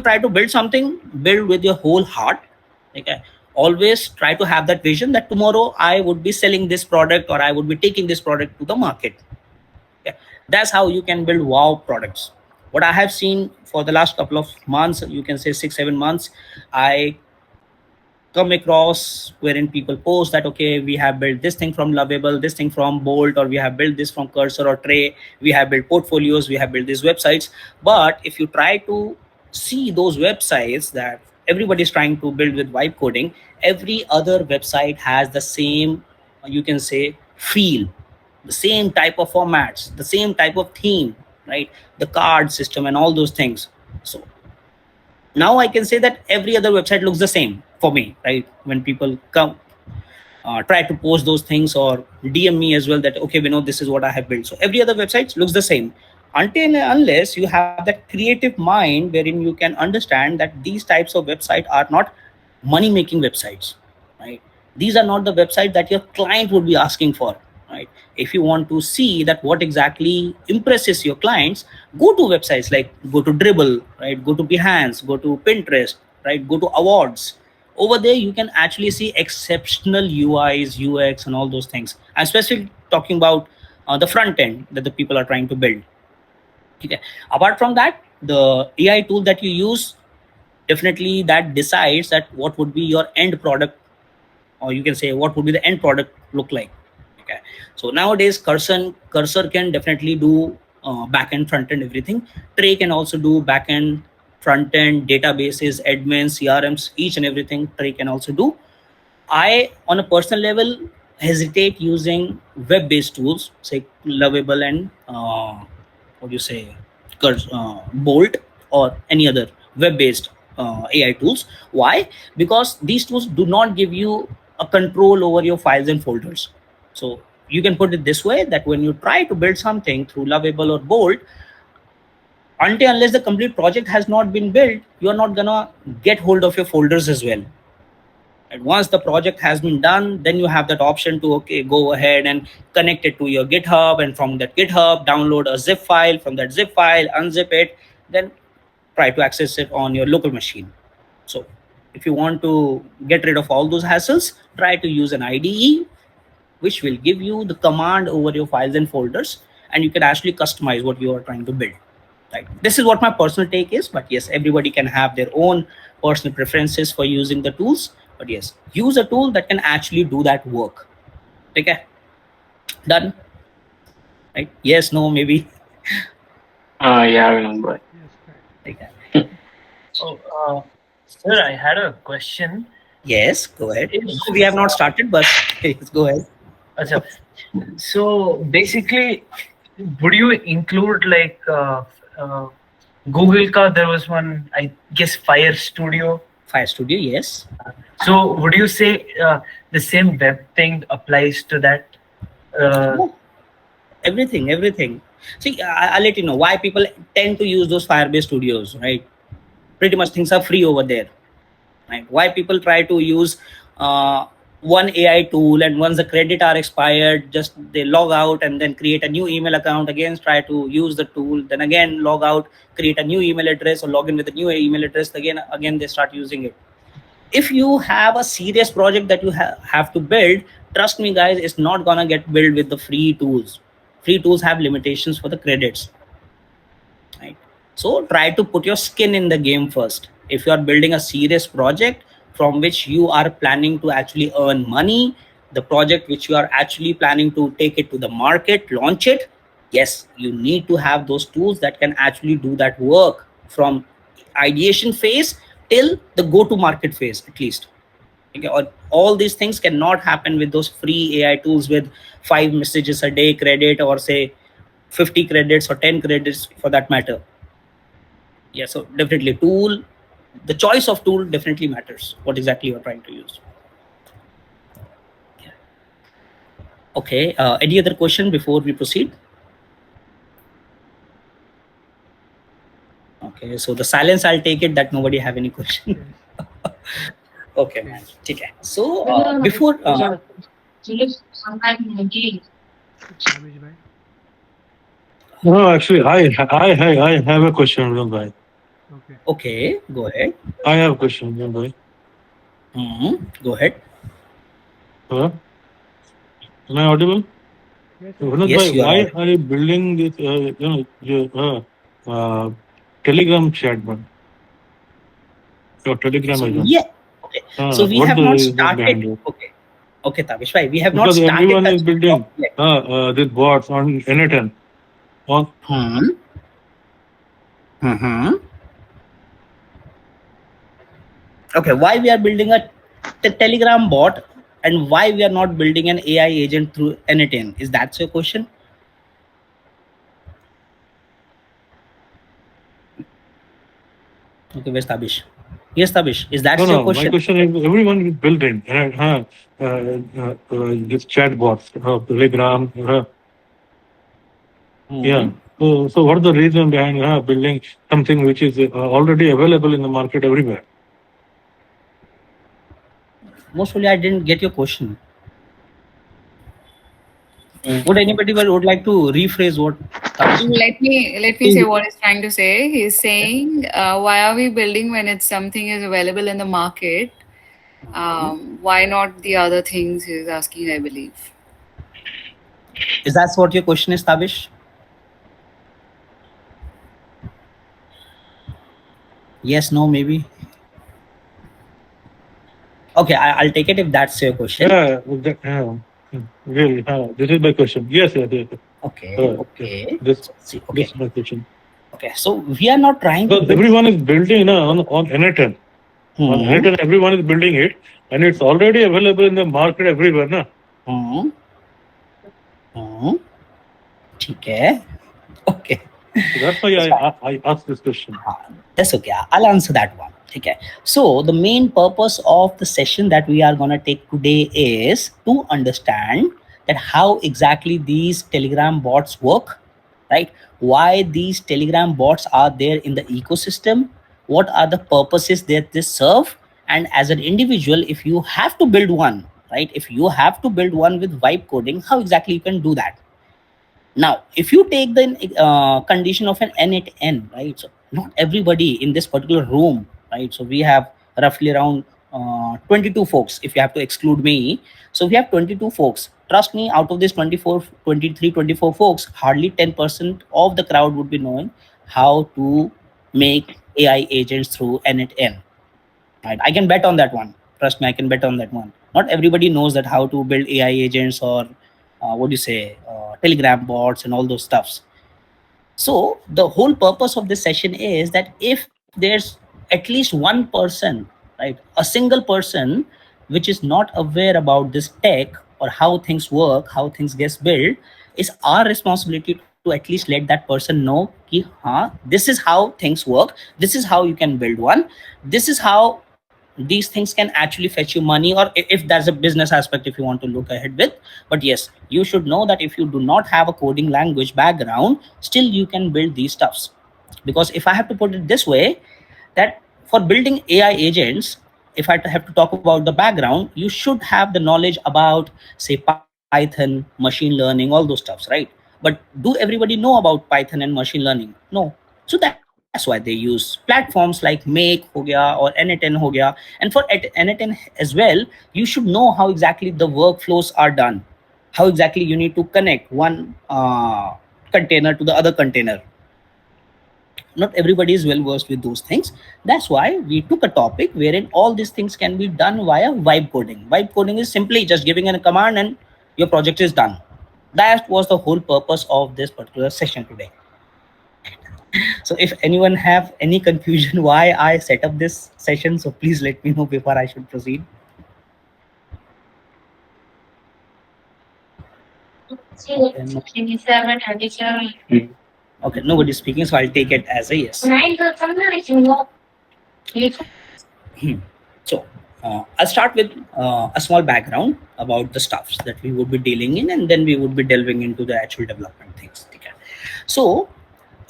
try to build something, build with your whole heart. Okay, always try to have that vision that tomorrow I would be selling this product or I would be taking this product to the market. Okay, that's how you can build wow products. What I have seen for the last couple of months, you can say 6-7 months, I come across wherein people post that, okay, we have built this thing from Lovable, this thing from Bolt, or we have built this from Cursor or Tray, we have built portfolios, we have built these websites. But if you try to see those websites that everybody is trying to build with vibe coding, every other website has the same, you can say, feel, the same type of formats, the same type of theme, right? The card system and all those things. So now I can say that every other website looks the same for me, right? When people come, try to post those things or DM me as well that, okay, we know this is what I have built. So every other website looks the same until unless you have that creative mind wherein you can understand that these types of websites are not money making websites, right? These are not the website that your client would be asking for, right? If you want to see that what exactly impresses your clients, go to websites like go to Dribble, right? Go to Behance, go to Pinterest, right? Go to awards. Over there you can actually see exceptional UIs, UX, and all those things. I'm especially talking about the front end that the people are trying to build. Okay, apart from that, the AI tool that you use, definitely that decides that what would be your end product, or you can say what would be the end product look like. Okay, so nowadays cursor can definitely do back end, front end, everything. Tray can also do back end, front end, databases, admins, CRMs, each and everything Tray can also do. I, on a personal level, hesitate using web-based tools, say Lovable and what do you say, Bolt, or any other web-based AI tools. Why? Because these tools do not give you a control over your files and folders. So you can put it this way that when you try to build something through Lovable or Bolt, until unless the complete project has not been built, you are not gonna get hold of your folders as well. And once the project has been done, then you have that option to, okay, go ahead and connect it to your GitHub, and from that GitHub download a zip file, from that zip file unzip it, then try to access it on your local machine. So if you want to get rid of all those hassles, try to use an IDE which will give you the command over your files and folders, and you can actually customize what you are trying to build. Right, this is what my personal take is, but yes, everybody can have their own personal preferences for using the tools. But yes, use a tool that can actually do that work. Okay, done. Right, yes, no, maybe. Yeah, I remember. Okay. Oh, sir, I had a question. Yes, go ahead. If, We have not started, but yes, go ahead. Acha, so basically, would you include like Google ka there was one, I guess, Fire Studio? Fire Studio, yes. So would you say the same web thing applies to that? Oh, everything. See, I'll let you know why people tend to use those Firebase Studios, right? Pretty much things are free over there, right? Why people try to use one AI tool, and once the credit are expired, just they log out and then create a new email account, again try to use the tool, then again log out, create a new email address, or log in with a new email address, again they start using it. If you have a serious project that you have to build, trust me guys, it's not gonna get built with the free tools. Free tools have limitations for the credits, right? So try to put your skin in the game first. If you are building a serious project from which you are planning to actually earn money, the project which you are actually planning to take it to the market, launch it, yes, you need to have those tools that can actually do that work from ideation phase till the go to market phase at least. Okay, or all these things cannot happen with those free AI tools with 5 messages a day credit, or say 50 credits or 10 credits for that matter. Yeah, so definitely tool, the choice of tool definitely matters, what exactly you're trying to use. Yeah. Okay, any other question before we proceed? Okay, so the silence, I'll take it that nobody have any question. Okay, man. Okay. So before No, actually, I have a question, Raghu bhai. Okay. Okay, go ahead. I have a question, boy. Go ahead. Hello? Am I audible? Yes, So, yes. Vinod bhai, Yes, you are why audible. are you building this, Telegram chatbot? Your Telegram So agent. yeah, okay. So we What have the not reason started. behind it? Okay, okay, Tavish, right? We have not Because started everyone is touching the building topic yet. this bots on N10. On, Hmm. Hmm. Okay, why we are building a Telegram bot and why we are not building an AI agent through N10? Is that your question? Okay, where's Tabish? Yes, Tabish. Is that your no, my question? question is everyone is building this chatbots, Telegram. Hmm. Yeah. So what is the reason behind building something which is already available in the market everywhere? Mostly, I didn't get your question. Would anybody would like to rephrase what Tabish? Let me say what he's trying to say. He's saying, why are we building when it's something is available in the market? Why not the other things? He's asking, I believe. Is that what your question is, Tabish? Yes, no, maybe. Okay, I'll take it if that's your question. Really. This is my question. Yes. Okay, Yes. okay. This So see, this okay, is my question. okay. So we are not trying to Because build. everyone is building on N10. On Hmm. N10, everyone is building it, and it's already available in the market everywhere. Na? Hmm. Hmm. Okay. Okay. So that's why That's fine. I asked this question. That's okay. I'll answer that one. Okay. So the main purpose of the session that we are gonna take today is to understand that how exactly these Telegram bots work, right? Why these Telegram bots are there in the ecosystem? What are the purposes that they serve? And as an individual, if you have to build one, right? If you have to build one with vibe coding, how exactly you can do that? Now, if you take the condition of an n at n, right? So not everybody in this particular room, right? So we have roughly around 22 folks, if you have to exclude me. So we have 22 folks. Trust me, out of this 24, 23, 24 folks, hardly 10% of the crowd would be knowing how to make AI agents through n at n. Right? I can bet on that one. Trust me, I can bet on that one. Not everybody knows that how to build AI agents or what do you say, Telegram bots and all those stuffs. So the whole purpose of this session is that if there's at least one person, right, a single person which is not aware about this tech or how things work, how things get built, it's our responsibility to at least let that person know ki, this is how things work, this is how you can build one, this is how these things can actually fetch you money, or if there's a business aspect if you want to look ahead with. But yes, you should know that if you do not have a coding language background, still you can build these stuffs. Because if I have to put it this way, that for building AI agents, if I have to talk about the background, you should have the knowledge about, say, Python, machine learning, all those stuffs, right? But do everybody know about Python and machine learning? No. So that's why they use platforms like Make ho gaya or N10 ho gaya. And for N10 as well, you should know how exactly the workflows are done, how exactly you need to connect one container to the other container. Not everybody is well versed with those things. That's why we took a topic wherein all these things can be done via vibe coding. Vibe coding is simply just giving a command and your project is done. That was the whole purpose of this particular session today. So if anyone have any confusion why I set up this session, so please let me know before I should proceed. Okay, no, okay, nobody's speaking, so I'll take it as a yes. So I'll start with a small background about the stuffs that we would be dealing in, and then we would be delving into the actual development things. Okay. So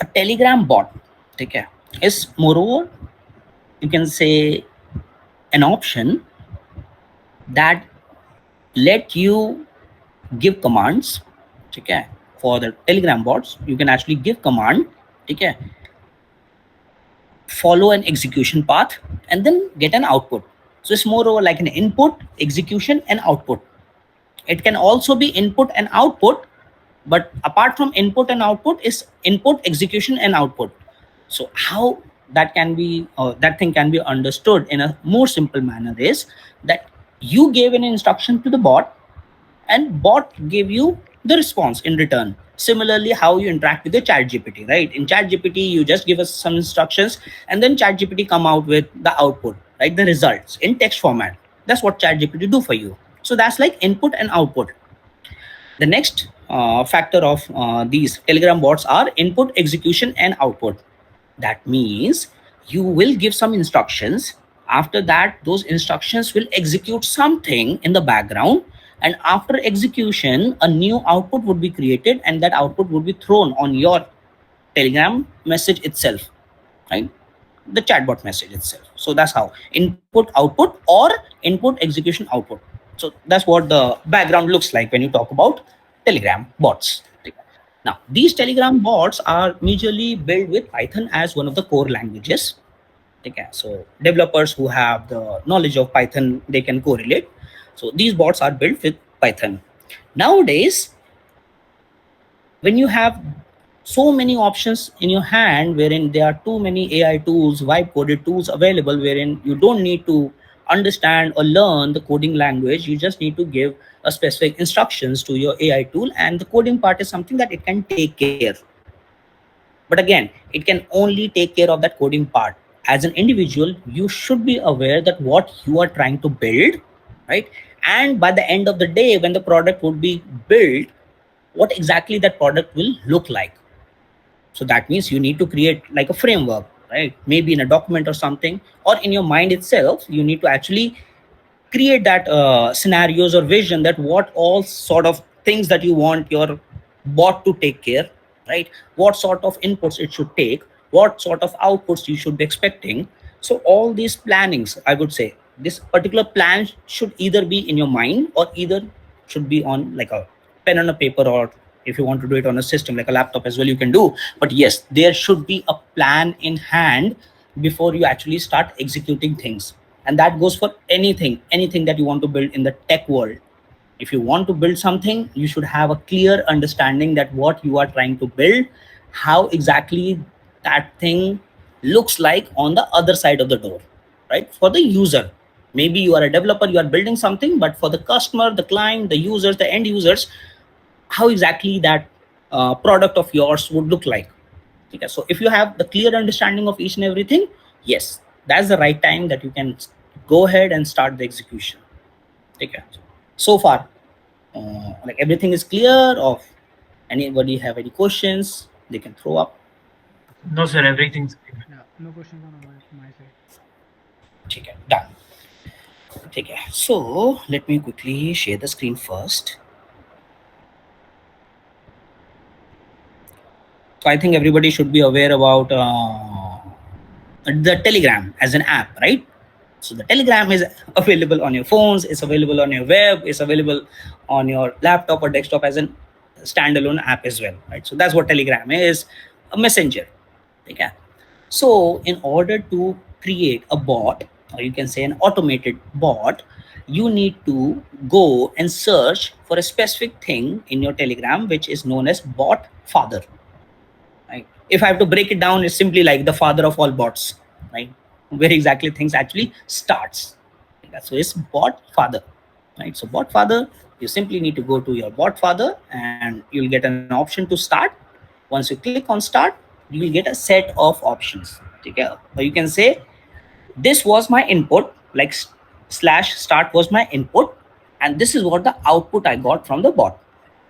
a Telegram bot, okay, is moreover, you can say, an option that let you give commands. Okay. For the Telegram bots, you can actually give command, okay, follow an execution path, and then get an output. So it's more over like an input, execution, and output. It can also be input and output, but apart from input and output is input, execution, and output. So how that thing can be understood in a more simple manner is that you gave an instruction to the bot, and bot gave you the response in return. Similarly, how you interact with the chat GPT, right? In chat GPT, you just give us some instructions, and then chat GPT come out with the output, right? The results in text format. That's what chat GPT do for you. So that's like input and output. The next factor of these Telegram bots are input, execution, and output. That means you will give some instructions. After that, those instructions will execute something in the background. And after execution, a new output would be created, and that output would be thrown on your Telegram message itself, right? The chatbot message itself. So that's how input, output, or input, execution, output. So that's what the background looks like when you talk about Telegram bots. Now, these Telegram bots are majorly built with Python as one of the core languages. Okay, so developers who have the knowledge of Python, they can correlate. So these bots are built with Python. Nowadays, when you have so many options in your hand, wherein there are too many AI tools, vibe coded tools available, wherein you don't need to understand or learn the coding language, you just need to give a specific instructions to your AI tool, and the coding part is something that it can take care. But again, it can only take care of that coding part. As an individual, you should be aware that what you are trying to build, right? And by the end of the day, when the product would be built, what exactly that product will look like. So that means you need to create like a framework, right? Maybe in a document or something, or in your mind itself, you need to actually create that scenarios or vision that what all sort of things that you want your bot to take care, right? What sort of inputs it should take, what sort of outputs you should be expecting. So all these plannings, I would say this particular plan should either be in your mind or either should be on like a pen and a paper, or if you want to do it on a system like a laptop as well, you can do. But yes, there should be a plan in hand before you actually start executing things. And that goes for anything that you want to build in the tech world. If you want to build something, you should have a clear understanding that what you are trying to build, how exactly that thing looks like on the other side of the door, right? For the user, maybe you are a developer, you are building something, but for the customer, the client, the users, the end users, how exactly that product of yours would look like. Okay, so if you have the clear understanding of each and everything, yes, that's the right time that you can go ahead and start the execution. Okay, so far like everything is clear. Of anybody have any questions, they can throw up. No, sir, everything's clear. Yeah, no questions on my side. Okay, done. Okay, so let me quickly share the screen first. So I think everybody should be aware about the Telegram as an app, right? So the Telegram is available on your phones, it's available on your web, it's available on your laptop or desktop as a standalone app as well, right? So that's what Telegram is, a messenger. Okay. So in order to create a bot, or you can say an automated bot, you need to go and search for a specific thing in your Telegram, which is known as bot father. Right? If I have to break it down, it's simply like the father of all bots, right? Where exactly things actually starts. So it's bot father, right? So bot father, you simply need to go to your bot father and you'll get an option to start. Once you click on start, you will get a set of options. Okay? Or you can say, this was my input, like /start was my input, and this is what the output I got from the bot.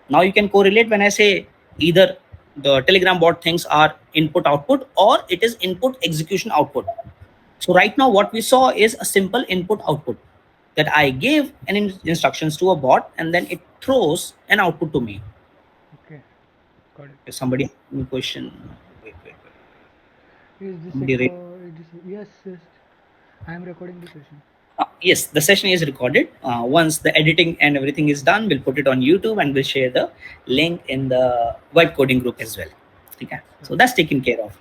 Now you can correlate when I say either the Telegram bot things are input output or it is input execution output. So right now what we saw is a simple input output that I gave an instructions to a bot and then it throws an output to me. Okay, got it. Is somebody any question? Wait. Is this Somebody yes, I am recording the session. Yes, the session is recorded. Once the editing and everything is done, we'll put it on YouTube and we'll share the link in the web coding group as well. Okay, so that's taken care of.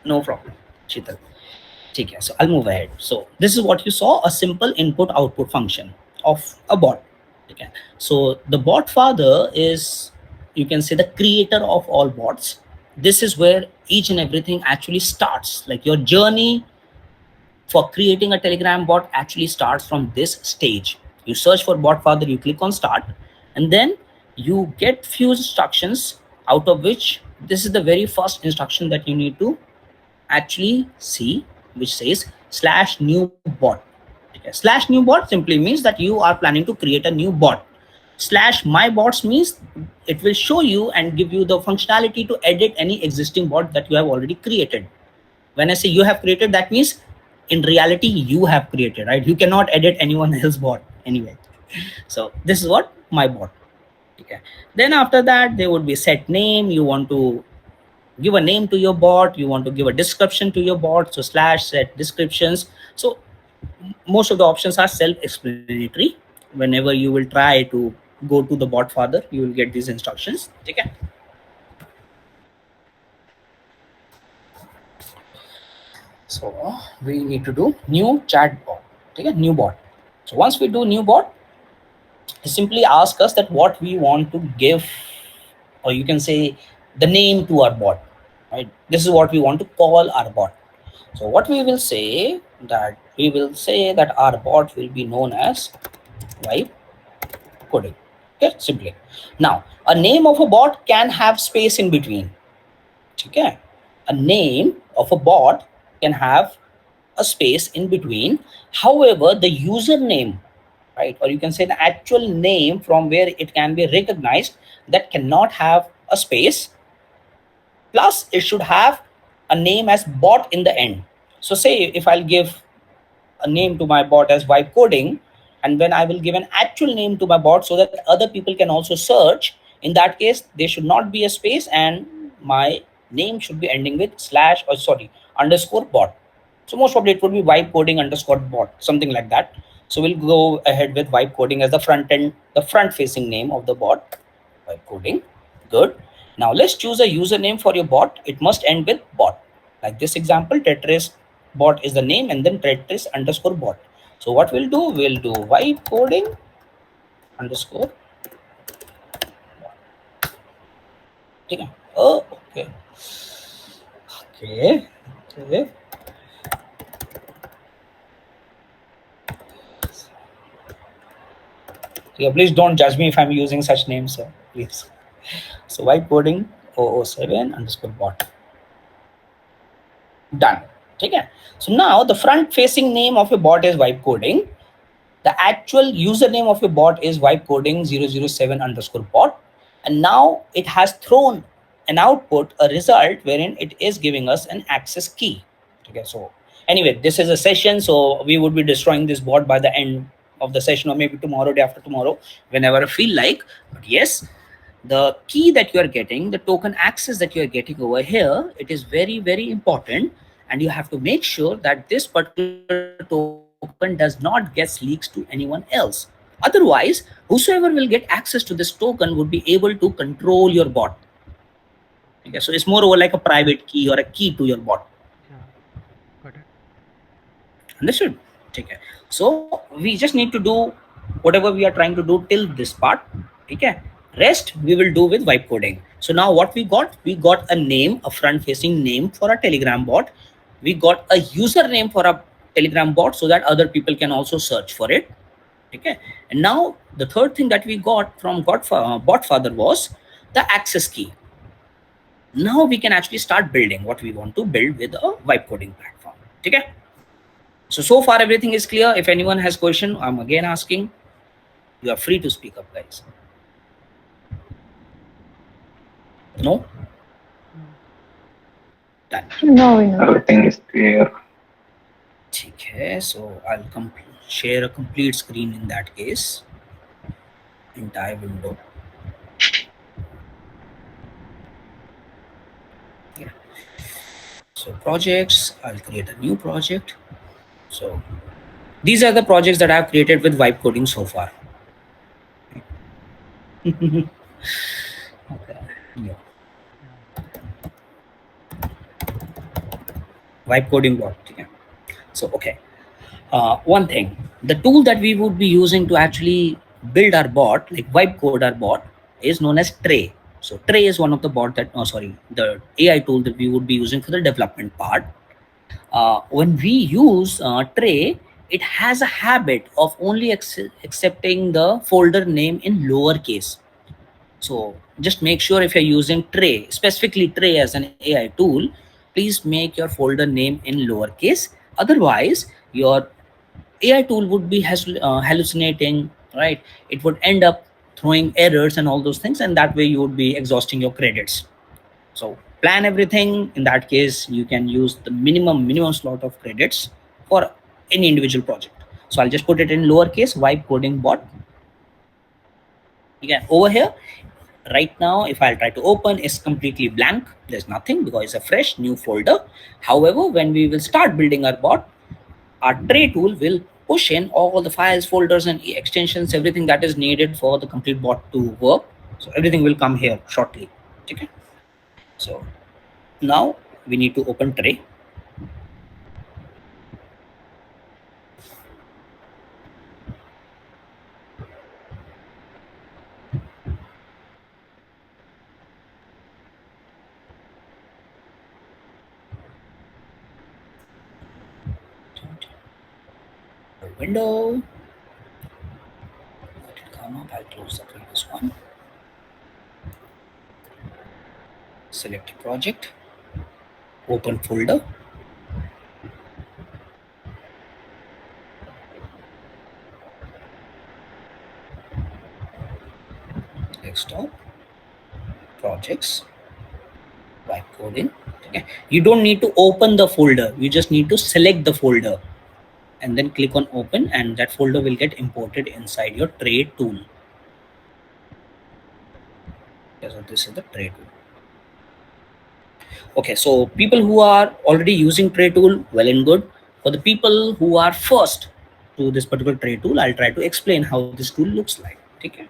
No problem, Sheetal. Okay, so I'll move ahead. So this is what you saw, a simple input output function of a bot. Okay, so the bot father is, you can say, the creator of all bots. This is where each and everything actually starts. Like your journey for creating a Telegram bot actually starts from this stage. You search for bot father, you click on start, and then you get few instructions, out of which this is the very first instruction that you need to actually see, which says slash new bot. Okay. Slash new bot simply means that you are planning to create a new bot. Slash my bots means it will show you and give you the functionality to edit any existing bot that you have already created. When I say you have created, that means in reality you have created, right? You cannot edit anyone else's bot anyway. So this is what my bot. Okay. Then after that, there would be set name. You want to give a name to your bot, you want to give a description to your bot, so slash set descriptions. So most of the options are self-explanatory. Whenever you will try to go to the bot father, you will get these instructions. Okay. So we need to do new chat bot. Okay, new bot. So once we do new bot, simply ask us that what we want to give, or you can say the name to our bot, right? This is what we want to call our bot. So what we will say, that our bot will be known as vibe coding. Okay, simply. Now a name of a bot can have space in between. Okay, a name of a bot can have a space in between. However, the username, right, or you can say the actual name from where it can be recognized, that cannot have a space. Plus it should have a name as bot in the end. So say if I'll give a name to my bot as vibe coding, and when I will give an actual name to my bot so that other people can also search, in that case there should not be a space, and my name should be ending with slash, or sorry, underscore bot. So most probably it would be vibe coding underscore bot, something like that. So we'll go ahead with vibe coding as the front end, the front facing name of the bot. Vibe coding. Good. Now let's choose a username for your bot. It must end with bot. Like this example, Tetris bot is the name, and then Tetris underscore bot. So what we'll do, vibe coding underscore. Okay. Oh, okay. Okay. Okay. Yeah, please don't judge me if I'm using such names, sir. Please. So vibe coding 007 underscore bot. Done. Okay. So now the front facing name of your bot is vibe coding. The actual username of your bot is vibe coding 007 underscore bot. And now it has thrown an output, a result wherein it is giving us an access key. Okay. So anyway, this is a session. So we would be destroying this bot by the end of the session, or maybe tomorrow, day after tomorrow, whenever I feel like. But yes, the key that you are getting, the token access that you are getting over here, it is very, very important. And you have to make sure that this particular token does not get leaks to anyone else. Otherwise, whosoever will get access to this token would be able to control your bot. Okay, so it's more over like a private key or a key to your bot. Yeah. Got it. Understood? Okay. So we just need to do whatever we are trying to do till this part. Okay. Rest we will do with vibe coding. So now what we got a name, a front facing name for a Telegram bot. We got a username for a Telegram bot so that other people can also search for it. Okay. And now the third thing that we got from bot father was the access key. Now we can actually start building what we want to build with a vibe coding platform. Okay. So far everything is clear. If anyone has question, I'm again asking. You are free to speak up, guys. No? Done. No, Everything is clear. Okay, so I'll share a complete screen in that case. Entire window. Yeah. So projects, I'll create a new project. So these are the projects that I've created with vibe coding so far. Okay. Yeah. Vibe coding bot. Yeah. So okay, one thing, the tool that we would be using to actually build our bot, like vibe code our bot, is known as Tray. So Tray is one of the bot that, oh sorry, the AI tool that we would be using for the development part. When we use Tray, it has a habit of only accepting the folder name in lowercase. So just make sure if you're using Tray, specifically Tray as an AI tool, please make your folder name in lowercase. Otherwise, your AI tool would be hallucinating, right? It would end up throwing errors and all those things, and that way you would be exhausting your credits. So plan everything. In that case, you can use the minimum slot of credits for any individual project. So I'll just put it in lowercase vibe coding bot. Again, over here, right now, if I'll try to open, it's completely blank. There's nothing because it's a fresh new folder. However, when we will start building our bot, our Tray tool will push in all the files, folders, and extensions, everything that is needed for the complete bot to work. So everything will come here shortly. Okay. So now we need to open Tray. Window. Let it come up. I'll close the previous one. Select project. Open folder. Desktop. Projects. Vibe coding. Okay. You don't need to open the folder. You just need to select the folder and then click on open, and that folder will get imported inside your Tray tool. Okay, so this is the Tray tool. Okay, so people who are already using Tray tool, well and good. For the people who are first to this particular Tray tool, I'll try to explain how this tool looks like. Okay.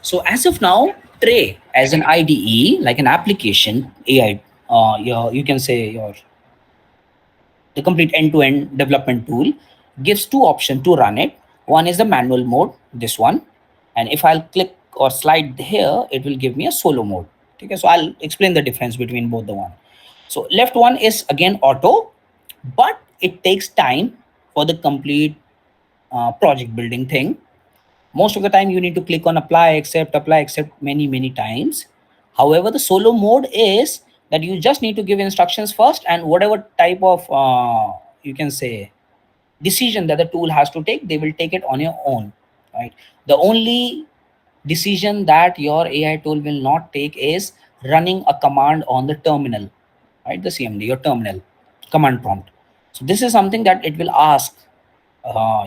So as of now, Tray as an IDE, like an application, AI, you can say the complete end-to-end development tool, gives two options to run it. One is the manual mode, this one, and if I'll click or slide here, it will give me a solo mode. Okay, so I'll explain the difference between both the one. So left one is again auto, but it takes time for the complete project building thing. Most of the time you need to click on apply accept many times. However, the solo mode is that you just need to give instructions first, and whatever type of you can say decision that the tool has to take, they will take it on your own, right? The only decision that your AI tool will not take is running a command on the terminal, right? The CMD, your terminal command prompt. So this is something that it will ask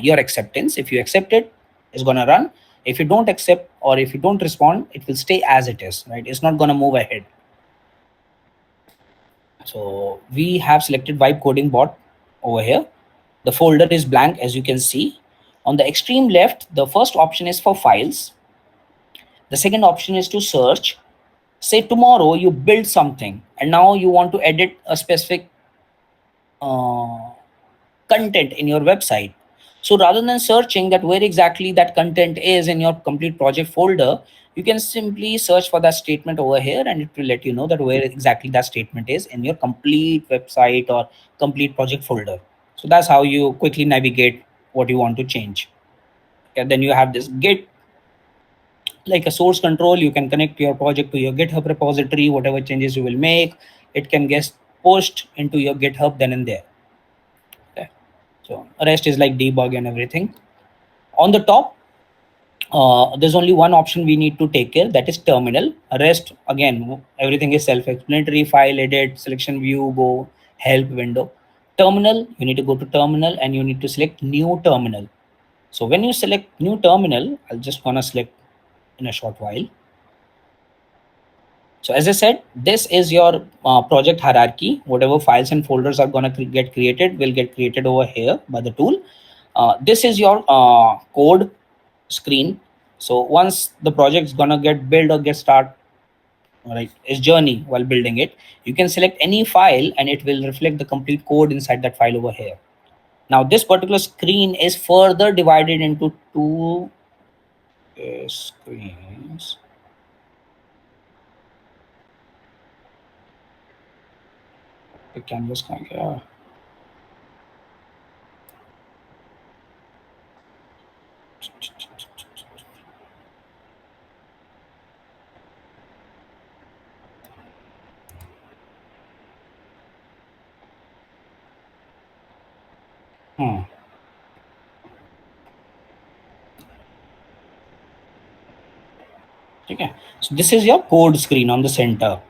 your acceptance. If you accept it, it's going to run. If you don't accept or if you don't respond, it will stay as it is, right? It's not going to move ahead. So we have selected vibe coding bot over here. The folder is blank, as you can see. On the extreme left, the first option is for files. The second option is to search. Say tomorrow you build something and now you want to edit a specific content in your website. So rather than searching that where exactly that content is in your complete project folder, you can simply search for that statement over here and it will let you know that where exactly that statement is in your complete website or complete project folder. So that's how you quickly navigate what you want to change. And then you have this Git, like a source control. You can connect your project to your GitHub repository. Whatever changes you will make, it can get pushed into your GitHub then and there. Okay. So rest is like debug and everything. On the top, there's only one option we need to take care, that is terminal. Rest, again, everything is self-explanatory. File, edit, selection view, go, help window. Terminal, you need to go to terminal and you need to select new terminal. So when you select new terminal, I'll just gonna select in a short while. So as I said, this is your project hierarchy. Whatever files and folders are gonna get created will get created over here by the tool. This is your code screen. So once the project is gonna get built or get started, right, is journey while building it. You can select any file and it will reflect the complete code inside that file over here. Now this particular screen is further divided into two screens. The canvas kind of, Okay, so this is your code screen on the center.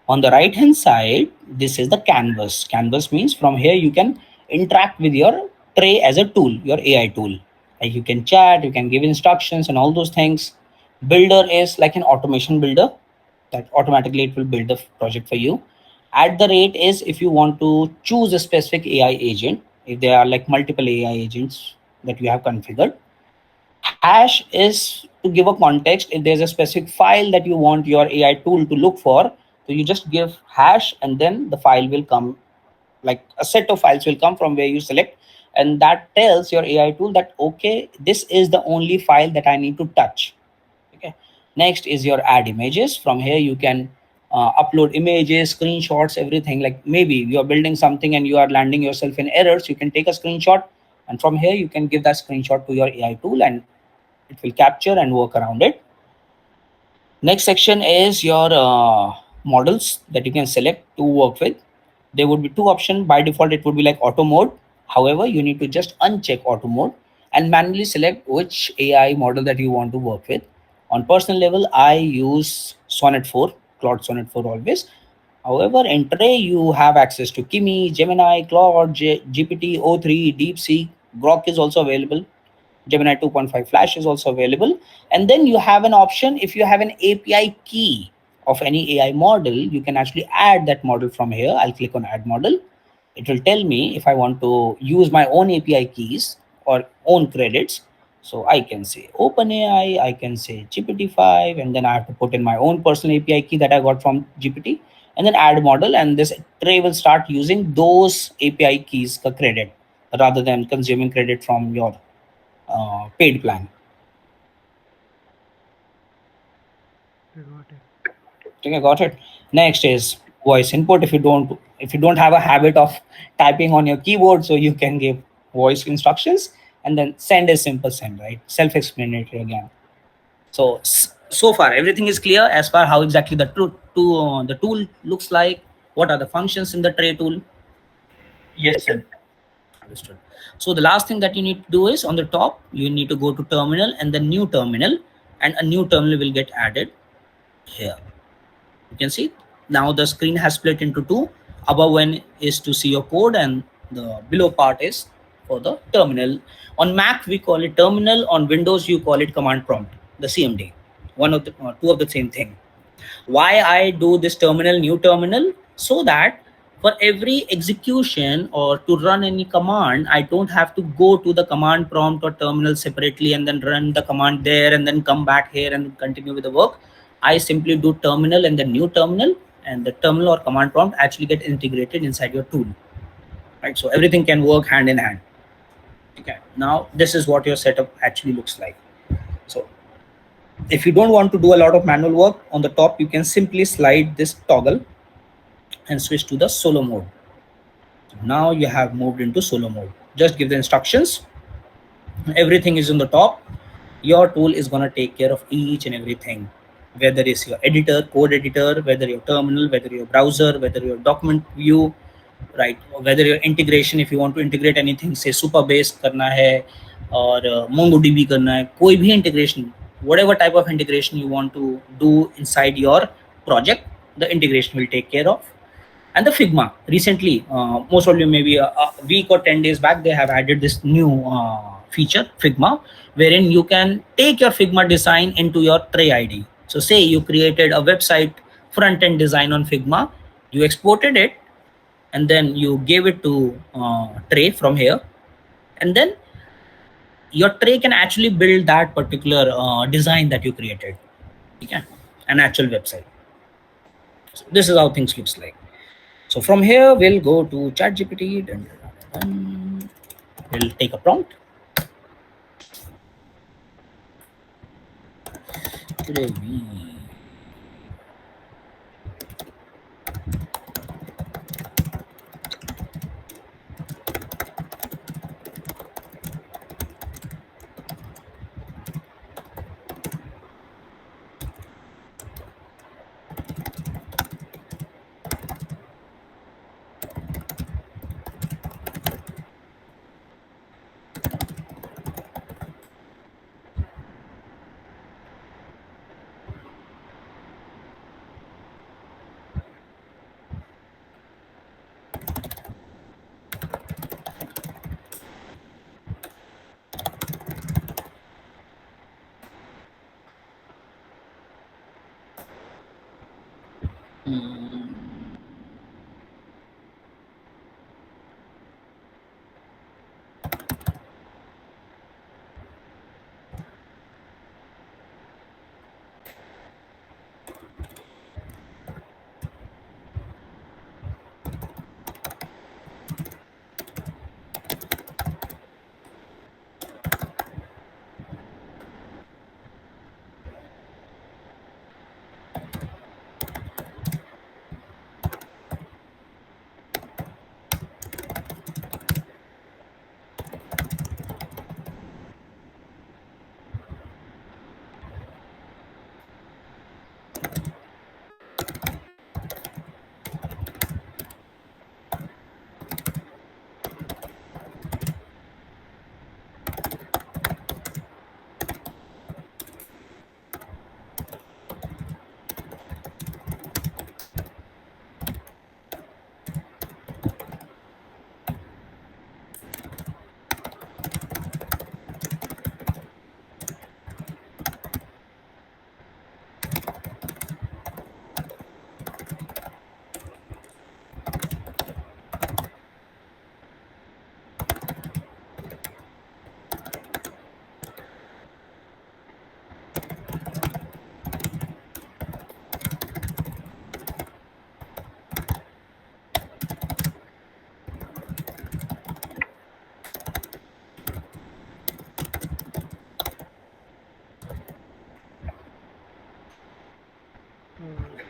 On the right hand side, this is the canvas. Canvas means from here you can interact with your tray as a tool, your AI tool. Like you can chat, you can give instructions and all those things. Builder is like an automation builder that automatically it will build the project for you. At the rate is if you want to choose a specific AI agent, if there are like multiple AI agents that you have configured. Hash is to give a context. If there's a specific file that you want your AI tool to look for, so you just give hash and then the file will come, like a set of files will come from where you select, and that tells your AI tool that okay, this is the only file that I need to touch. Okay, next is your add images. From here you can upload images, screenshots, everything. Like maybe you're building something and you are landing yourself in errors, you can take a screenshot, and from here you can give that screenshot to your AI tool and it will capture and work around it. Next section is your models that you can select to work with. There would be two options. By default, it would be like auto mode. However, you need to just uncheck auto mode and manually select which AI model that you want to work with. On personal level, I use Sonnet 4, Claude Sonnet 4 always. However, in Tray, you have access to Kimi, Gemini, Claude, GPT, O3, DeepSeek, Grok is also available. Gemini 2.5 Flash is also available. And then you have an option. If you have an API key of any AI model, you can actually add that model from here. I'll click on add model. It will tell me if I want to use my own API keys or own credits. So I can say OpenAI, I can say GPT-5, and then I have to put in my own personal API key that I got from GPT, and then add model, and this tray will start using those API keys for credit rather than consuming credit from your paid plan. Got it. Okay, I got it. Next is voice input. If you don't have a habit of typing on your keyboard, so you can give voice instructions, and then send is simple send, right? Self-explanatory again. So so far everything is clear as far how exactly the tool looks like. What are the functions in the tray tool? Yes, sir. Understood. So the last thing that you need to do is on the top, you need to go to terminal and the new terminal, and a new terminal will get added here. You can see now the screen has split into two. Above one is to see your code and the below part is for the terminal. On Mac, we call it terminal. On Windows, you call it command prompt, the CMD. One of the two of the same thing. Why I do this terminal, new terminal? So that for every execution or to run any command, I don't have to go to the command prompt or terminal separately and then run the command there and then come back here and continue with the work. I simply do terminal and the new terminal, and the terminal or command prompt actually get integrated inside your tool, right? So everything can work hand in hand. Okay, now this is what your setup actually looks like. So if you don't want to do a lot of manual work, on the top you can simply slide this toggle and switch to the solo mode. Now you have moved into solo mode. Just give the instructions, everything is on the top. Your tool is going to take care of each and everything, whether it's your editor, code editor, whether your terminal, whether your browser, whether your document view, right? Or whether your integration, if you want to integrate anything, say Supabase करना है और MongoDB करना है, कोई भी integration, whatever type of integration you want to do inside your project, the integration will take care of. And the Figma, recently, most of you maybe a week or 10 days back, they have added this new feature, Figma, wherein you can take your Figma design into your Tray ID. So say you created a website front-end design on Figma, you exported it, and then you gave it to Tray from here, and then your Tray can actually build that particular design that you created, okay? An actual website. So this is how things looks like. So from here, we'll go to ChatGPT. Dun. We'll take a prompt. Today we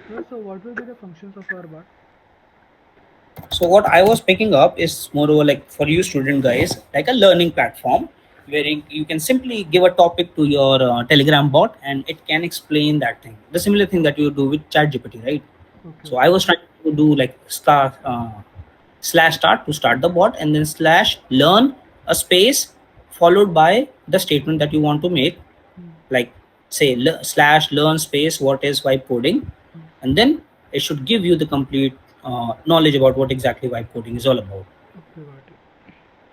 Sir, so what will be the functions of our bot? So what I was picking up is moreover like for you student guys, like a learning platform where you can simply give a topic to your Telegram bot and it can explain that thing. The similar thing that you do with ChatGPT, right? Okay. So I was trying to do like slash start to start the bot and then slash learn a space followed by the statement that you want to make, like say slash learn space what is vibe coding, and then it should give you the complete knowledge about what exactly vibe coding is all about. Okay, got it.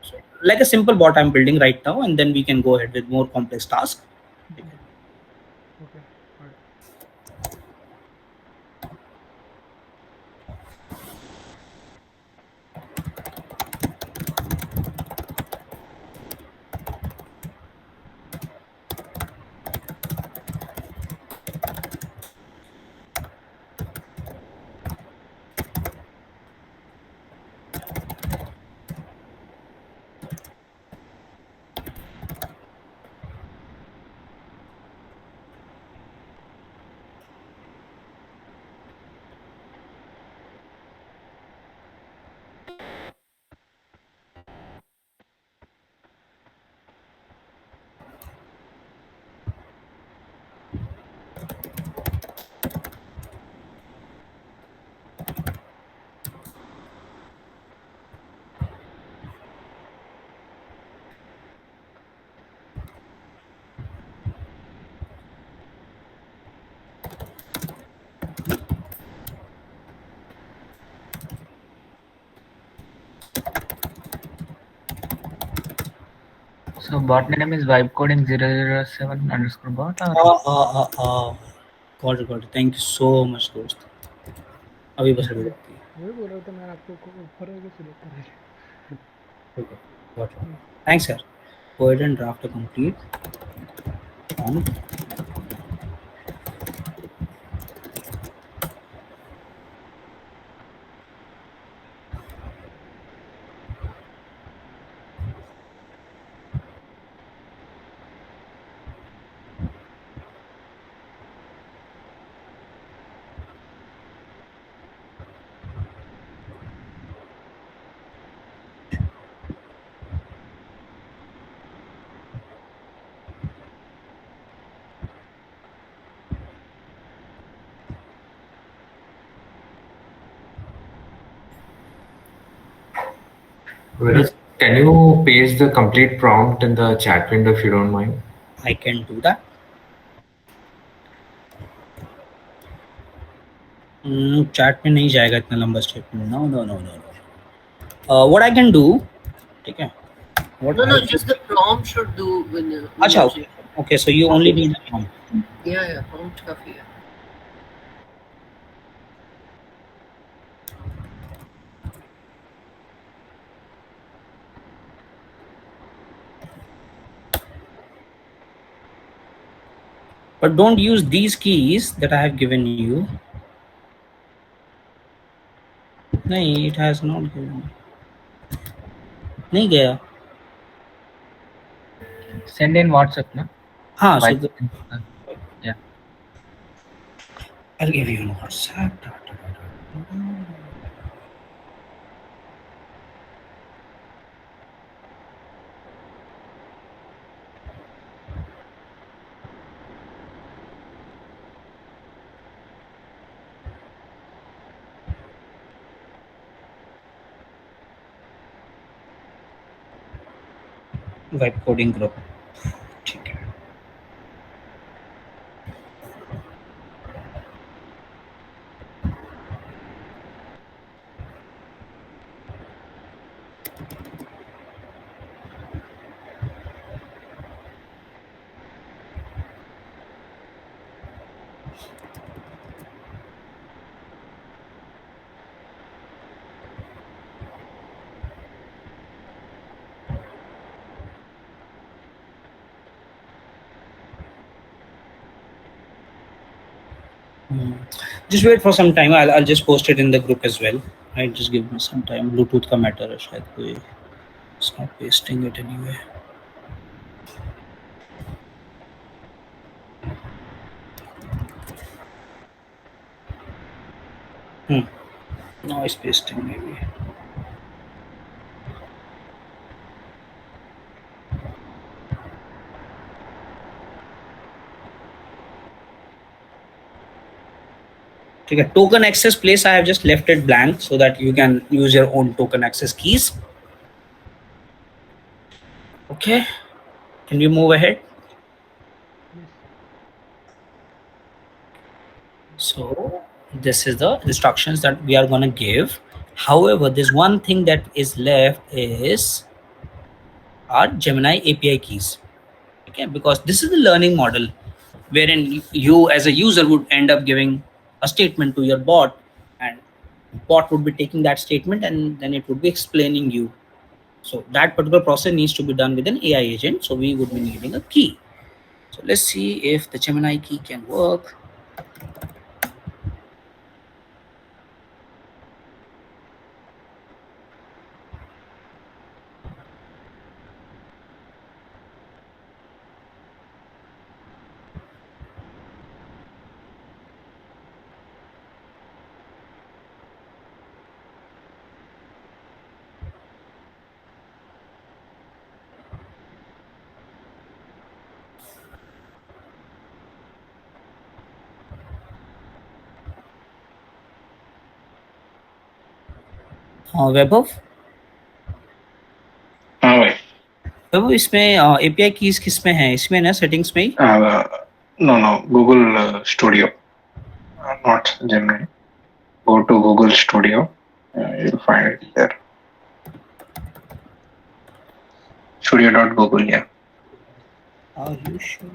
So like a simple bot I'm building right now, and then we can go ahead with more complex tasks. Okay, got it. So bot name is vibecoding007 underscore bot. Or? got it. Thank you so much दोस्त. अभी बस अभी बात की. वही बोल रहा था मैं आपको ऊपर आके सिलेक्ट कर रही. Okay, got it. Thanks sir. Go ahead and draft a complete prompt. Whereas, can you paste the complete prompt in the chat window if you don't mind? I can do that. Chat में नहीं जाएगा इतना लंबा statement. No. What I can do, ठीक है? No, just the prompt should do when you. अच्छा, okay. So you only need the prompt. Yeah, prompt काफी है. But don't use these keys that I have given you. No, it has not given. नहीं गया. Send in WhatsApp, no? हाँ, so yeah. I'll give you an WhatsApp. Web coding group. ठीक है. Just wait for some time. I'll just post it in the group as well. Right, just give me some time. Bluetooth का matter है शायद कोई. It's not pasting it anyway. Now it's pasting maybe. Okay, token access place I have just left it blank so that you can use your own token access keys. Okay, can we move ahead? Yes. So this is the instructions that we are going to give. However, there's one thing that is left is our Gemini API keys. Okay, because this is the learning model wherein you as a user would end up giving a statement to your bot, and bot would be taking that statement and then it would be explaining you. So that particular process needs to be done with an AI agent. So we would be needing a key. So let's see if the Gemini key can work. वैभव हाँ भाई. वैभव इसमें API keys किस में है? इसमें ना settings में ही? No, Google Studio, not Gemini. Go to Google Studio. You'll find it there. Studio.google, yeah. Are you sure?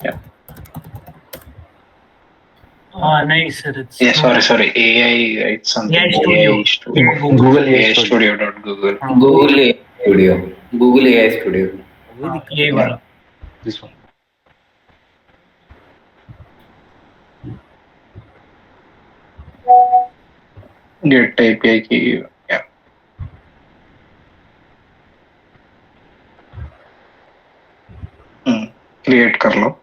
Yeah. No, sir. It's Yeah, sorry. AI, it's something. AI Studio. Google AI Studio.google. Google AI Studio. Google AI Studio. ये वाला. This one. Get API key. Yeah. Create कर लो.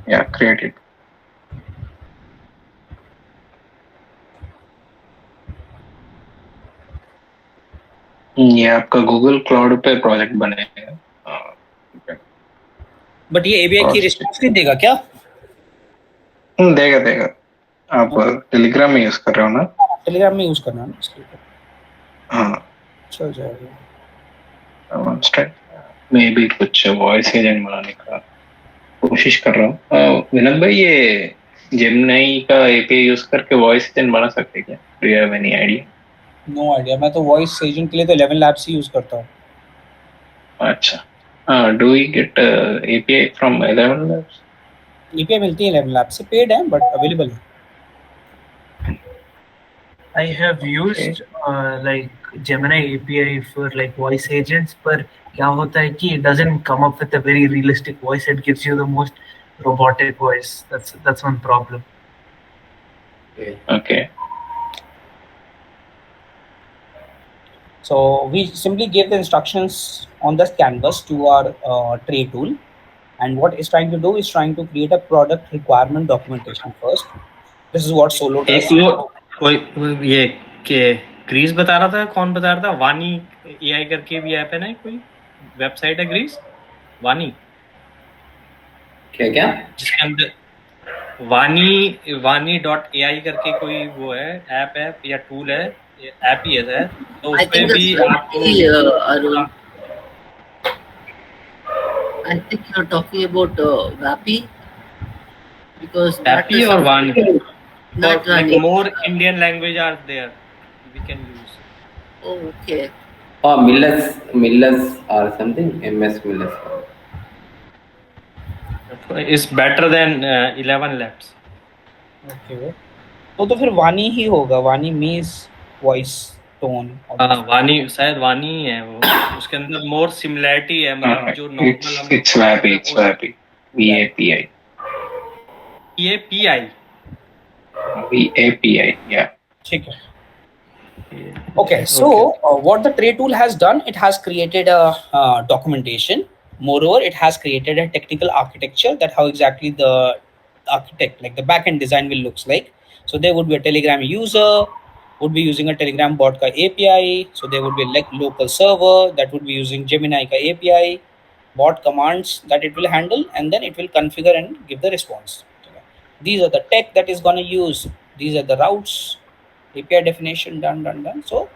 Yeah, create it. ये आपका Google cloud पे project बनेगा. But ये API की response नहीं देगा क्या? देगा. आप टेलीग्राम में यूज कर रहे हो ना? टेलीग्राम में यूज करना है ना इसलिए तो हाँ चल जाएगा. मैं भी कुछ वॉइस एजेंट बनाने का कोशिश कर रहा हूँ. विनोद भाई, ये जेमिनी का एपीआई यूज करके वॉइस एजेंट बना सकते हैं क्या? Do you have any idea? No idea. मैं तो वॉइस एजेंट के लिए तो 11 लैब्स ही यूज करता हूँ. अच्छा, do we get API from 11 labs? API मिलती है 11 लैब्स से, पेड है बट अवेलेबल है. I have Okay. used like Gemini API for like voice agents, पर क्या होता है कि it doesn't come up with a very realistic voice. It gives you the most robotic voice. That's one problem. Okay. So we simply give the instructions on the canvas to our tray tool, and what it's trying to do is trying to create a product requirement documentation first. This is what Solo does. एक वो कोई ये के Greece बता रहा था, कौन बता रहा था? वानी एआई करके भी ऐप है ना, कोई वेबसाइट है ग्रीस, वानी. क्या क्या? जिसके अंदर वानी डॉट एआई करके कोई वो है, ऐप है या टूल है, ऐप ही है सर. तो I उस पे think भी that's आपको Arun. I think you're talking about Vapi, because that happy is और वानी, not like running. more Indian language are there we can use. Oh, okay. Oh, Millas or something. MS Millas. Is better than 11 labs. Okay. तो फिर वानी ही होगा. वानी means voice tone. वानी शायद वानी ही है वो. उसके अंदर मोर सिमिलैरिटी है, मतलब जो नॉर्मल हम It's Vappy. VAPI. API. VAPI, yeah. ठीक है. Okay, so what the tray tool has done, it has created a documentation. Moreover, it has created a technical architecture that how exactly the architect, like the backend design will looks like. So there would be a Telegram user, would be using a Telegram bot ka API. So there would be like local server that would be using Gemini ka API, bot commands that it will handle, and then it will configure and give the response. These are the tech that is going to use. These are the routes. API definition done. So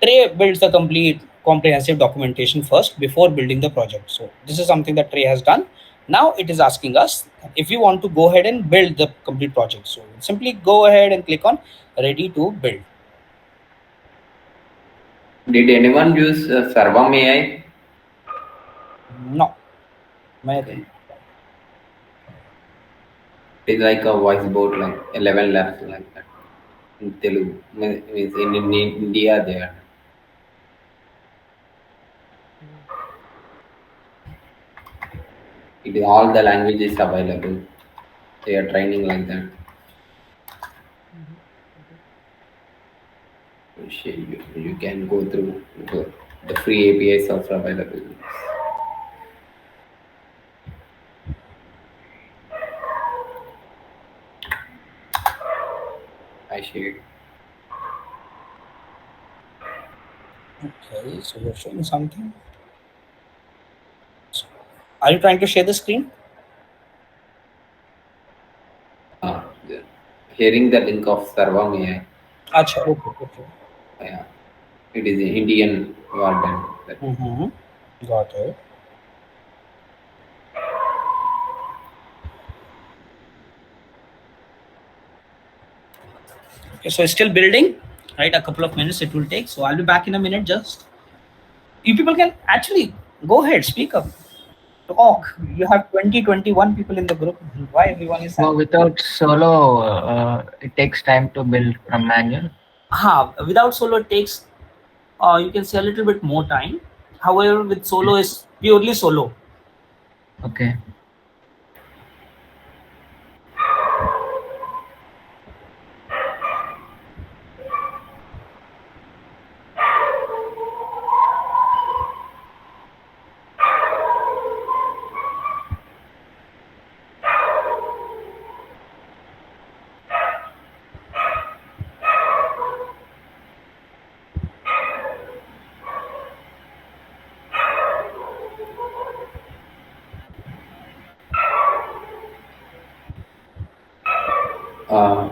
Tray builds the complete comprehensive documentation first before building the project. So this is something that Tray has done. Now it is asking us if we want to go ahead and build the complete project. So simply go ahead and click on ready to build. Did anyone use Sarvam AI? No. Okay. It's like a voice bot, like 11 labs, like that. In Telugu, means in India there. It is all the languages available. They are training like that. You can go through the free APIs also available. I shared. Okay, so you're showing something. Are you trying to share the screen? Sharing the link of Sarvam AI. Acha, okay. Yeah, it is an Indian warden. Got it. Okay, so it's still building, right? A couple of minutes it will take. So I'll be back in a minute. Just you people can actually go ahead, speak up, talk. You have 21 people in the group. Why everyone is So without Solo, it takes time to build from manual. Without Solo it takes you can say a little bit more time. However, with Solo is purely Solo. Okay.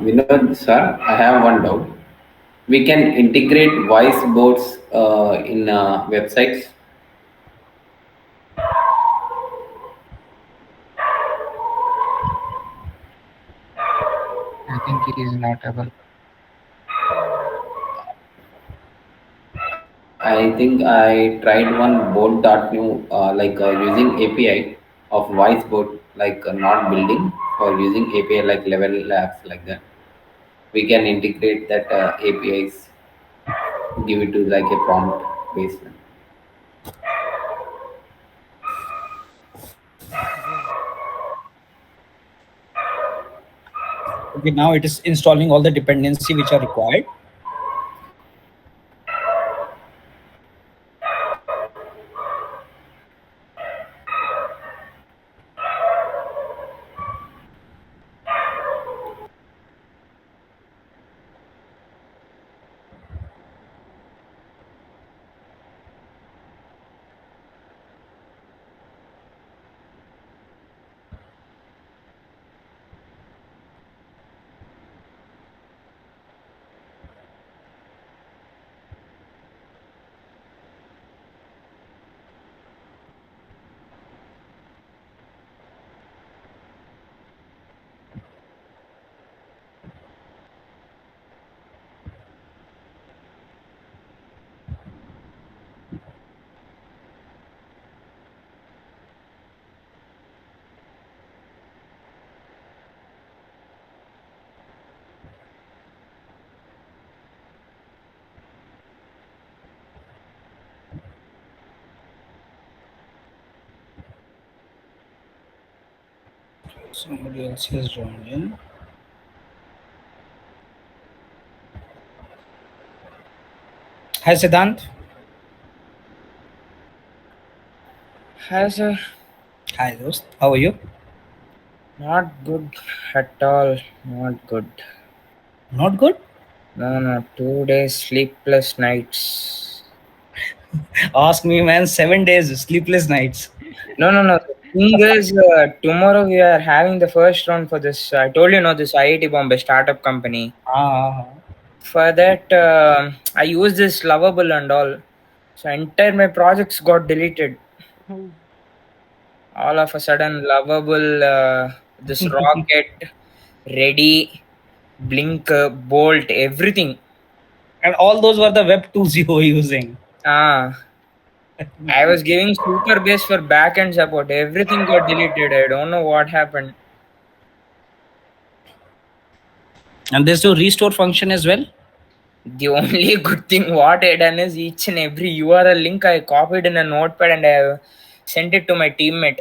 Vinod sir, I have one doubt. We can integrate voice bots in websites. I think it is not able. I think I tried one bot.new using API of voice bot, not building, for using API like level labs like that. We can integrate that APIs, give it to like a prompt based. Wow. Okay, now it is installing all the dependency which are required. Somebody else has joined in. Hi, Siddhant. Hi, sir. Hi, Dost. How are you? Not good at all. Not good. Not good? No. 2 days sleepless nights. Ask me, man. 7 days, sleepless nights. No. The thing is, tomorrow we are having the first round for this. I told you, this IIT Bombay startup company. For that, I use this Lovable and all. So entire my projects got deleted. Oh. All of a sudden, Lovable, this rocket, ready, blink, bolt, everything. And all those were the web tools you were using. I was giving super base for backend support. Everything got deleted. I don't know what happened. And there's no restore function as well. The only good thing what I done is each and every URL link I copied in a notepad and I sent it to my teammate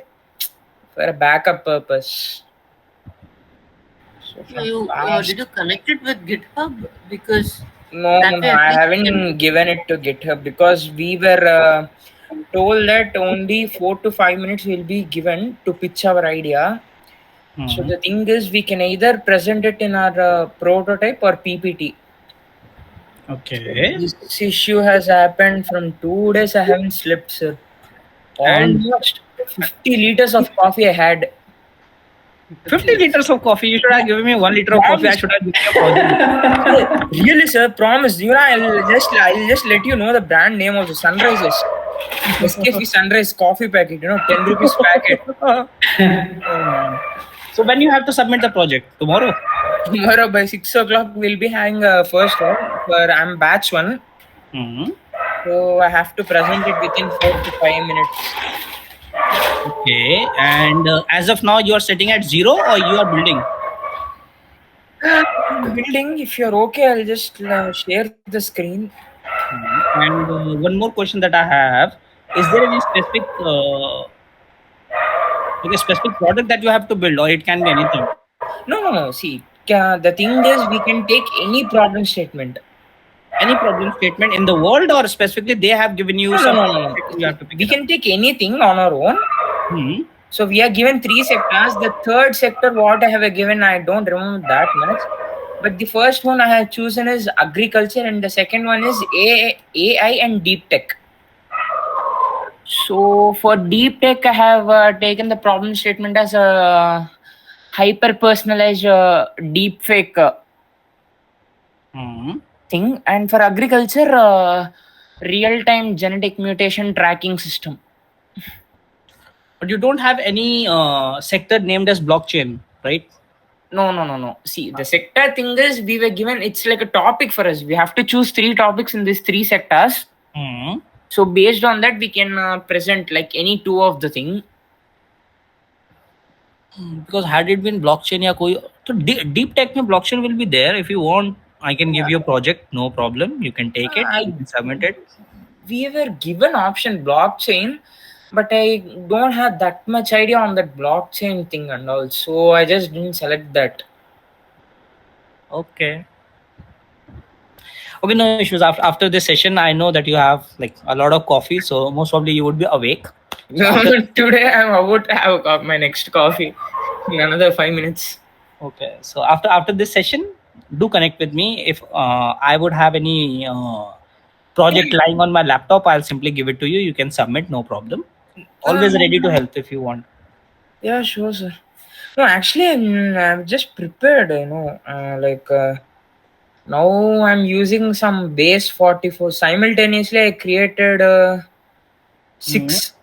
for a backup purpose. So Did you connect it with GitHub? Because No, that way at I least you haven't can- given it to GitHub because we were told that only 4 to 5 minutes will be given to pitch our idea. So the thing is, we can either present it in our prototype or PPT. Okay. So this issue has happened from 2 days. I haven't slept, sir. Almost 50 liters of coffee I had. 50 liters of coffee. You should have given me 1 liter of coffee. I should have given you a project. Really, sir, promise. I'll just let you know the brand name of the Sunrises. SKF Sunrise coffee packet, 10 rupees packet. Oh, man. So when you have to submit the project? Tomorrow? Tomorrow by 6 o'clock, we'll be having a first round. I'm batch 1. So I have to present it within 4 to 5 minutes. Okay. And as of now, you are sitting at 0 or you are building? Building, if you're okay, I'll just share the screen. And one more question that I have: is there any specific product that you have to build, or it can be anything? No. See, the thing is, we can take any problem statement. Any problem statement in the world, or specifically they have given you some? No. You have to pick we can take anything on our own. So we are given 3 sectors. The third sector, what I have given, I don't remember that much. But the first one I have chosen is agriculture, and the second one is AI and deep tech. So for deep tech, I have taken the problem statement as a hyper personalized deep fake thing, and for agriculture, real-time genetic mutation tracking system. But you don't have any sector named as blockchain, right? No. See, the sector thing is we were given, it's like a topic for us. We have to choose 3 topics in these 3 sectors. So based on that, we can present like any 2 of the thing. Because had it been blockchain या कोई तो deep tech में blockchain will be there. If you want, I can give you a project, no problem. You can take it, you can submit it. We were given option blockchain, but I don't have that much idea on that blockchain thing and all, so I just didn't select that. Okay, no issues. After this session, I know that you have like a lot of coffee, so most probably you would be awake. So Today I'm about to have my next coffee in another 5 minutes. Okay, so after this session, do connect with me. If I would have any project lying on my laptop, I'll simply give it to you. You can submit, no problem. Always ready to help if you want. Yeah, sure, sir. No, actually, I'm just prepared, now I'm using some base 44. Simultaneously, I created 6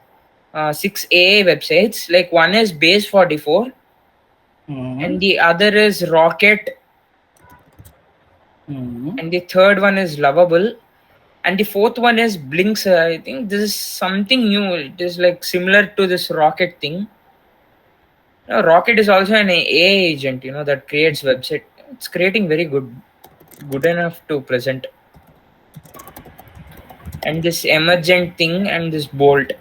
AA websites. Like one is base 44, and the other is Rocket, and the third one is Lovable, and the fourth one is Blinks. I think this is something new. It is like similar to this Rocket thing. Rocket is also an AI agent, that creates website. It's creating very good enough to present. And this emergent thing and this bolt.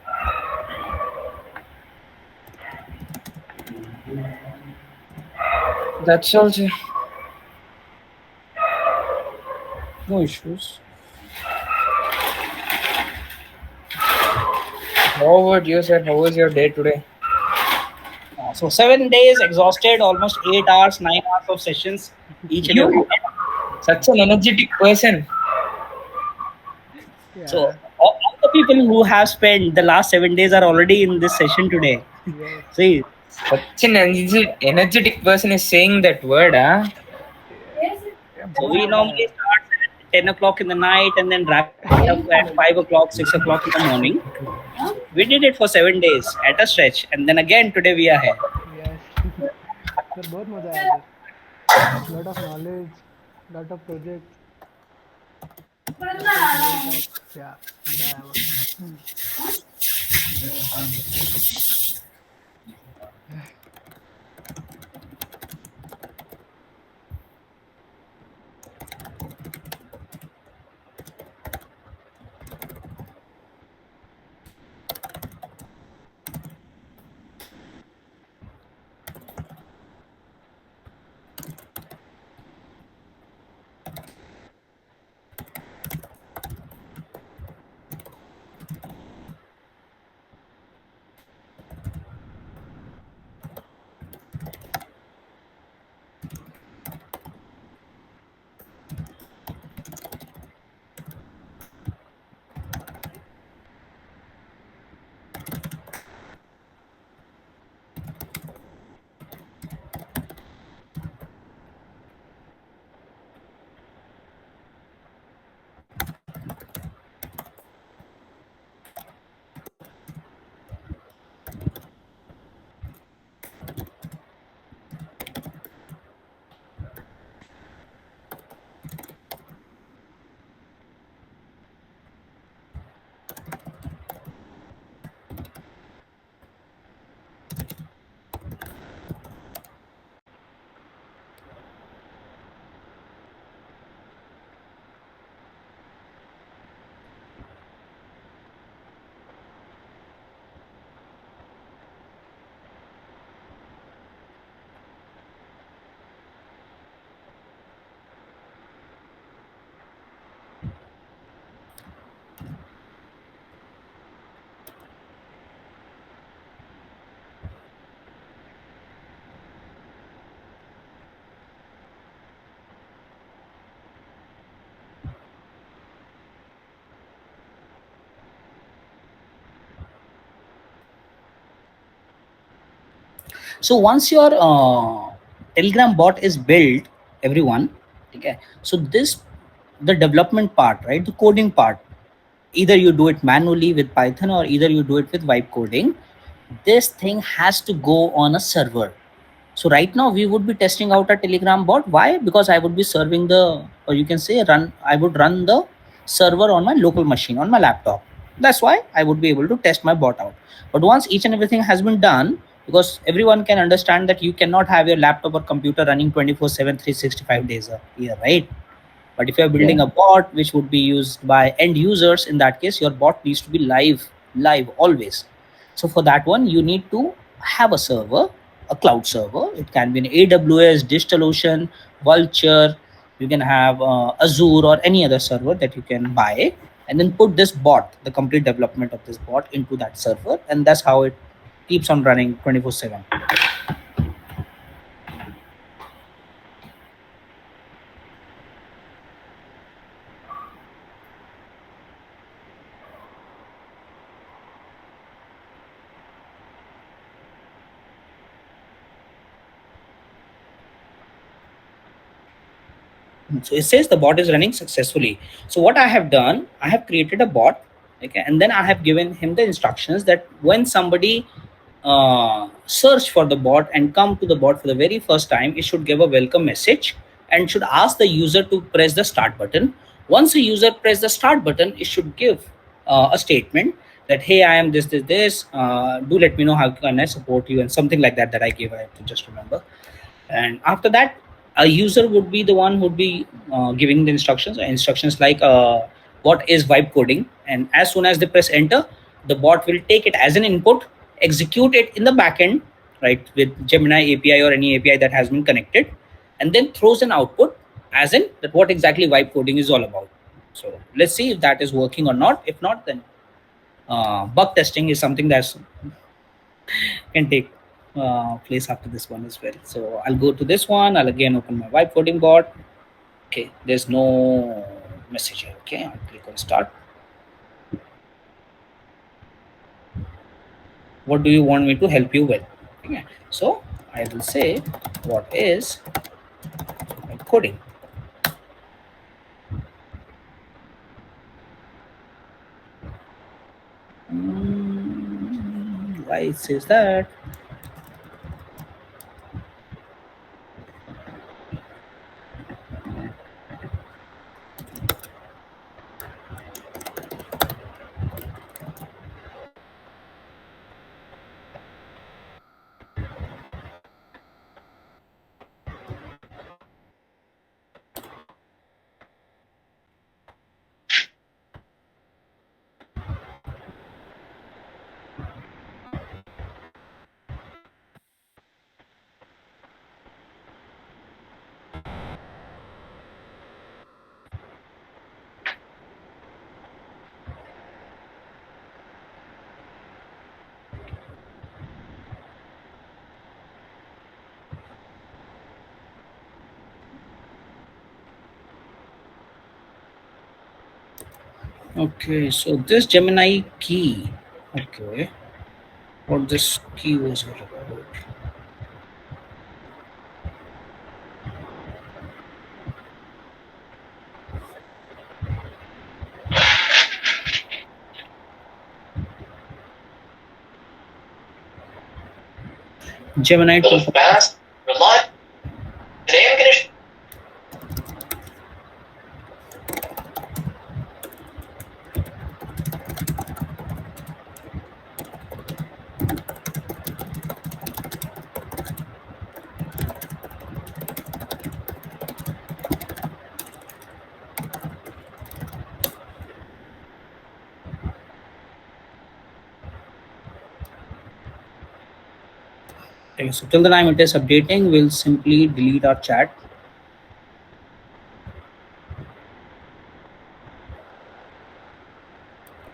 That's also no issues. How about you, sir? How was your day today? So 7 days exhausted, almost 8 hours, 9 hours of sessions each and every day. Such an energetic person. Yeah. So all the people who have spent the last 7 days are already in this session today. Yes. See, such an energetic person is saying that word, huh? So we normally start at 10 o'clock in the night and then wrap it up at 5 o'clock, 6 o'clock in the morning. We did it for 7 days at a stretch, and then again today we are here. Yes. Sir, बहुत मजा आया sir. Lot of knowledge, lot of projects. Yeah, मजा आया बहुत. So once your Telegram bot is built, everyone, okay, so this the development part, right? The coding part. Either you do it manually with Python or either you do it with vibe coding. This thing has to go on a server. So right now we would be testing out a Telegram bot. Why? Because I would be serving the, or you can say I would run the server on my local machine, on my laptop. That's why I would be able to test my bot out. But once each and everything has been done, because everyone can understand that you cannot have your laptop or computer running 24/7, 365 days a year, right? But if you're building Yeah. a bot which would be used by end users, in that case, your bot needs to be live always. So for that one, you need to have a server, a cloud server. It can be an AWS, DigitalOcean, Vulture. You can have Azure or any other server that you can buy, and then put this bot, the complete development of this bot, into that server, and that's how it keeps on running 24/7. So it says the bot is running successfully. So what I have done, I have created a bot, okay, and then I have given him the instructions that when somebody search for the bot and come to the bot for the very first time, it should give a welcome message and should ask the user to press the start button. Once the user press the start button, it should give a statement that, hey, I am this, do let me know how can I support you, and something like that I gave. I have to just remember. And after that, a user would be the one who would be giving the instructions like what is vibe coding, and as soon as they press enter, the bot will take it as an input, execute it in the backend, right, with Gemini API or any API that has been connected, and then throws an output as in that what exactly vibe coding is all about. So let's see if that is working or not. If not, then bug testing is something that's can take place after this one as well. So I'll go to this one. I'll again open my vibe coding bot. Okay, there's no message here. Okay, I'll click on start. What do you want me to help you with? Okay, so I will say, what is vibe coding? Why it says that? Okay, so this Gemini key. Okay, what this key was all about? Gemini 2. Fast, reliable. Today I'm gonna. Okay, so till the time it is updating, we'll simply delete our chat.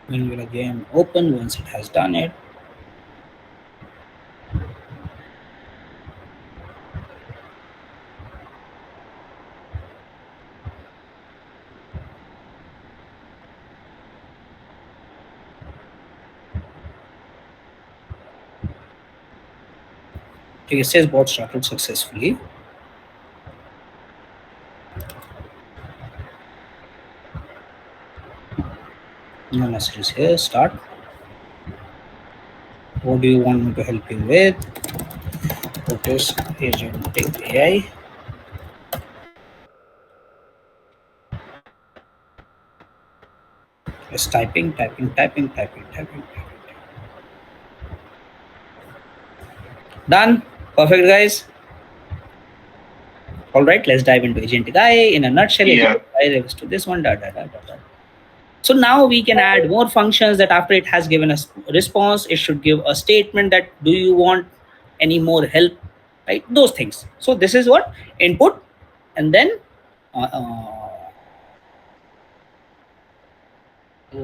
We will again open once it has done it. Okay, it says bot started successfully. customer messages here. Start. What do you want me to help you with? What is agentic AI? Just typing. Done. Perfect, guys. All right, let's dive into agentic AI. In a nutshell, agentic AI refers to this one. So now we can add more functions that after it has given us response, it should give a statement that do you want any more help, right? Those things. So this is what input, and then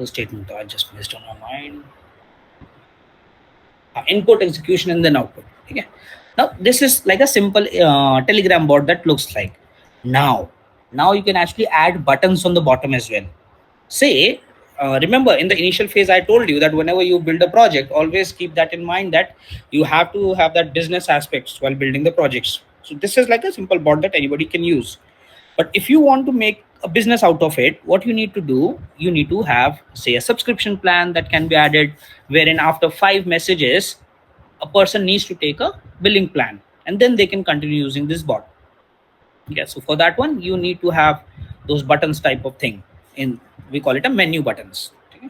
statement I just missed on my mind. Input, execution, and then output. Okay. Now this is like a simple Telegram bot that looks like. Now you can actually add buttons on the bottom as well. Say, remember in the initial phase, I told you that whenever you build a project, always keep that in mind that you have to have that business aspects while building the projects. So this is like a simple bot that anybody can use. But if you want to make a business out of it, what you need to do, you need to have, say, a subscription plan that can be added, wherein after 5 messages, a person needs to take a billing plan, and then they can continue using this bot. Yeah, so for that one, you need to have those buttons type of thing. We call it a menu buttons. Okay.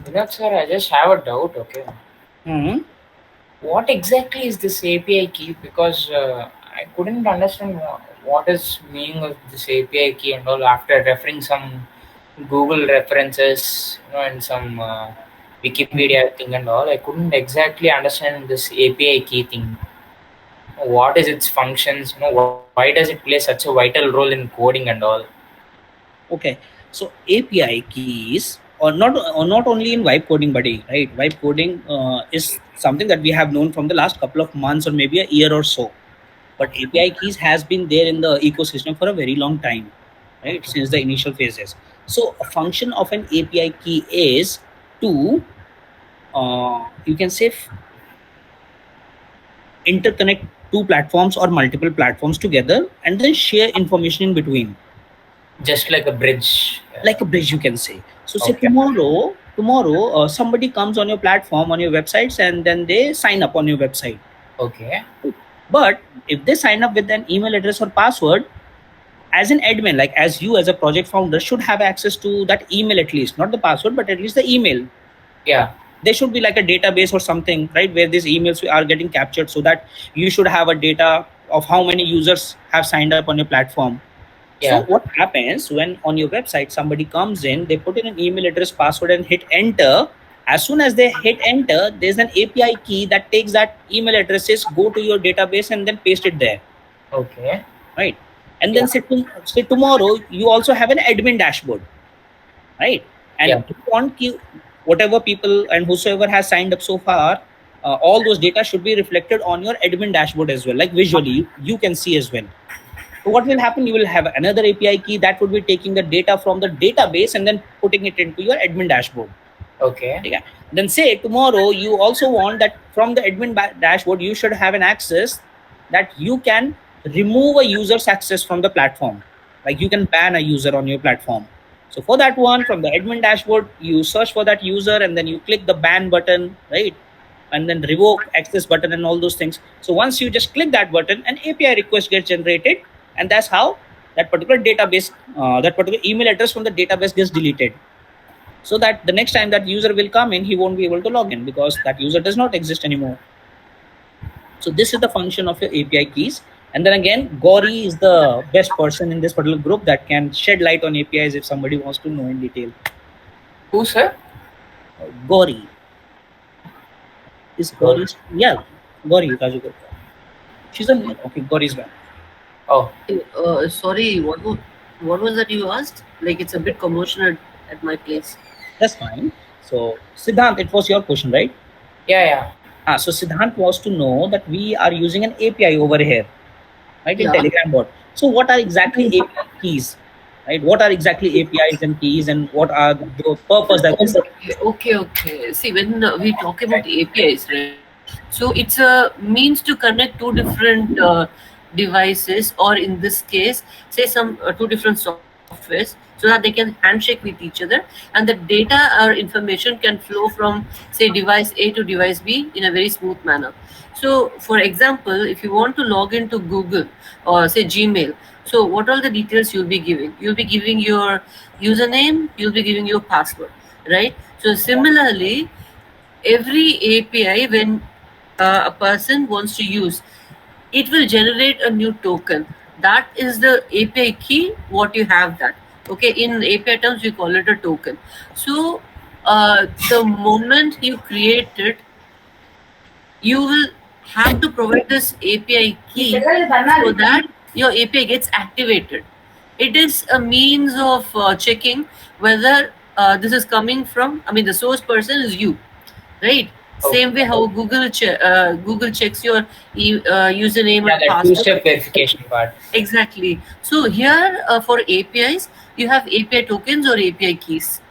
Vinod sir, I just have a doubt, okay? What exactly is this API key? Because I couldn't understand what is meaning of this API key and all after referring some Google references, and some Wikipedia thing and all. I couldn't exactly understand this API key thing. What is its functions? Why does it play such a vital role in coding and all? Okay, so API keys, or not only in vibe coding, buddy, right? Vibe coding is something that we have known from the last couple of months or maybe a year or so. But API keys has been there in the ecosystem for a very long time, right? Since the initial phases. So a function of an API key is to, you can say, interconnect two platforms or multiple platforms together and then share information in between. Just like a bridge. Like a bridge, you can say. So say tomorrow somebody comes on your platform, on your websites, and then they sign up on your website. Okay. But if they sign up with an email address or password, as an admin, like as you as a project founder, should have access to that email, at least not the password, but at least the email. Yeah. There should be like a database or something, right, where these emails are getting captured, so that you should have a data of how many users have signed up on your platform. Yeah. So what happens when on your website somebody comes in, they put in an email address, password, and hit enter. As soon as they hit enter, there's an API key that takes that email addresses, go to your database, and then paste it there. Okay. Right. And then say tomorrow you also have an admin dashboard, right? And you want whatever people and whosoever has signed up so far, all those data should be reflected on your admin dashboard as well, like visually you can see as well. So what will happen? You will have another API key that would be taking the data from the database and then putting it into your admin dashboard. Okay. Yeah. Then say tomorrow you also want that from the admin dashboard you should have an access that you can remove a user's access from the platform. Like you can ban a user on your platform. So for that one, from the admin dashboard, you search for that user and then you click the ban button, right? And then revoke access button and all those things. So once you just click that button, an API request gets generated, and that's how that particular database, that particular email address from the database gets deleted. So that the next time that user will come in, he won't be able to log in because that user does not exist anymore. So this is the function of your API keys. And then again, Gauri is the best person in this particular group that can shed light on APIs if somebody wants to know in detail. Who, sir? Gauri. Is Gauri? Yeah, Gauri Rajagopal. She's a okay. Gauri's back. Oh, Sorry, what was that you asked? Like it's a bit commotional at my place. That's fine. So Siddhant, it was your question, right? yeah. So Siddhant was to know that we are using an API over here, right, in Yeah. Telegram bot. So what are exactly API keys, right? What are exactly APIs and keys, and what are the purpose that this? Okay. See, when we talk about APIs, right? So it's a means to connect two different devices, or in this case, say some two different softwares, so that they can handshake with each other, and the data or information can flow from, say, device A to device B in a very smooth manner. So, for example, if you want to log into Google or say Gmail, so what are the details you'll be giving? You'll be giving your username, you'll be giving your password, right? So similarly, every API, when a person wants to use, it will generate a new token. That is the API key. What you have that. Okay, in API terms, we call it a token. So the moment you create it, you will have to provide this API key so that your API gets activated. It is a means of checking whether this is coming from, I mean, the source person is you, right? Same way how Google checks your username and The password. two-step verification part. Exactly. So here for APIs, you have API tokens or API keys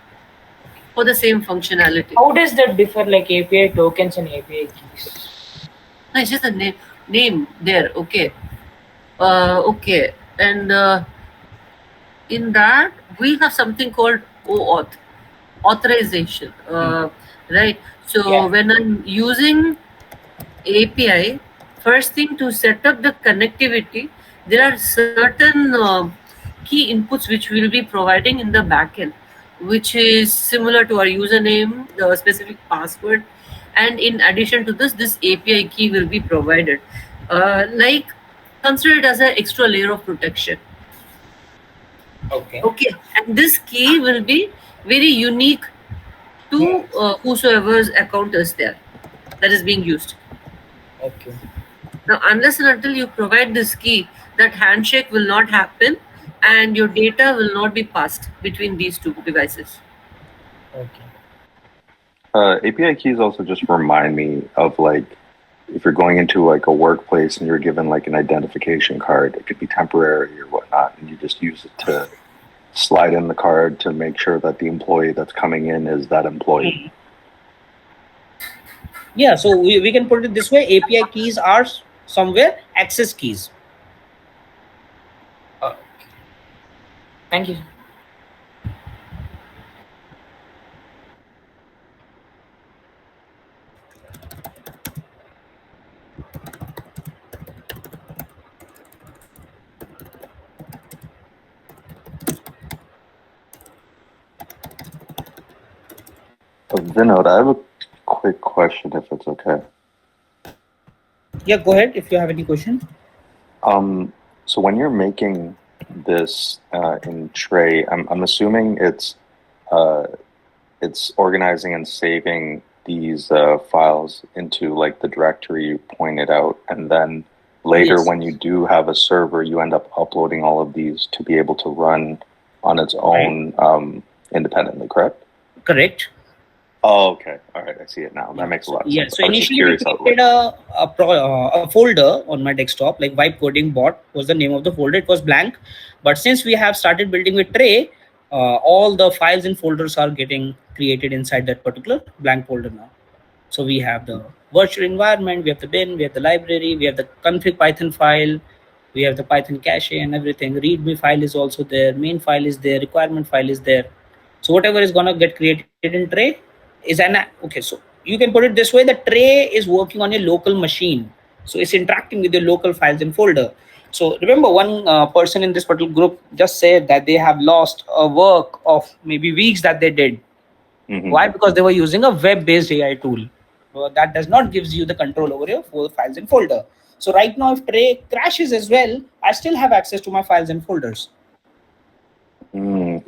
for the same functionality. How does that differ, like API tokens and API keys? No, it's just a name there. Okay. Okay. And in that, we have something called OAuth, authorization. Right. So when I'm using API, first thing to set up the connectivity, there are certain key inputs which we'll be providing in the backend, which is similar to our username, the specific password, and in addition to this API key will be provided. Like, consider it as an extra layer of protection. Okay, and this key will be very unique to whosoever's account is there that is being used. Okay. Now, unless and until you provide this key, that handshake will not happen and your data will not be passed between these two devices. API keys also just remind me of, like, if you're going into like a workplace and you're given like an identification card, it could be temporary or whatnot, and you just use it to slide in the card to make sure that the employee that's coming in is that employee. Yeah, so we can put it this way: API keys are somewhere access keys. Thank you. Vinod, I have a quick question, if it's okay. Yeah, go ahead if you have any question. So when you're making this in Tray, I'm assuming it's organizing and saving these files into like the directory you pointed out, and then later when you do have a server, you end up uploading all of these to be able to run on its own independently, correct? Correct. Oh, okay. All right. I see it now. That makes a lot of sense. So initially we created a folder on my desktop, like Vibe Coding Bot was the name of the folder. It was blank, but since we have started building with Tray, all the files and folders are getting created inside that particular blank folder now. So we have the virtual environment, we have the bin, we have the library, we have the config Python file, we have the Python cache and everything. README file is also there, main file is there, requirement file is there. So whatever is gonna get created in Tray is okay. So you can put it this way: the Tray is working on a local machine, so it's interacting with your local files and folder. So remember, one person in this particular group just said that they have lost a work of maybe weeks that they did. Why? Because they were using a web-based AI tool. That does not gives you the control over your files and folder. So right now, if Tray crashes as well, I still have access to my files and folders.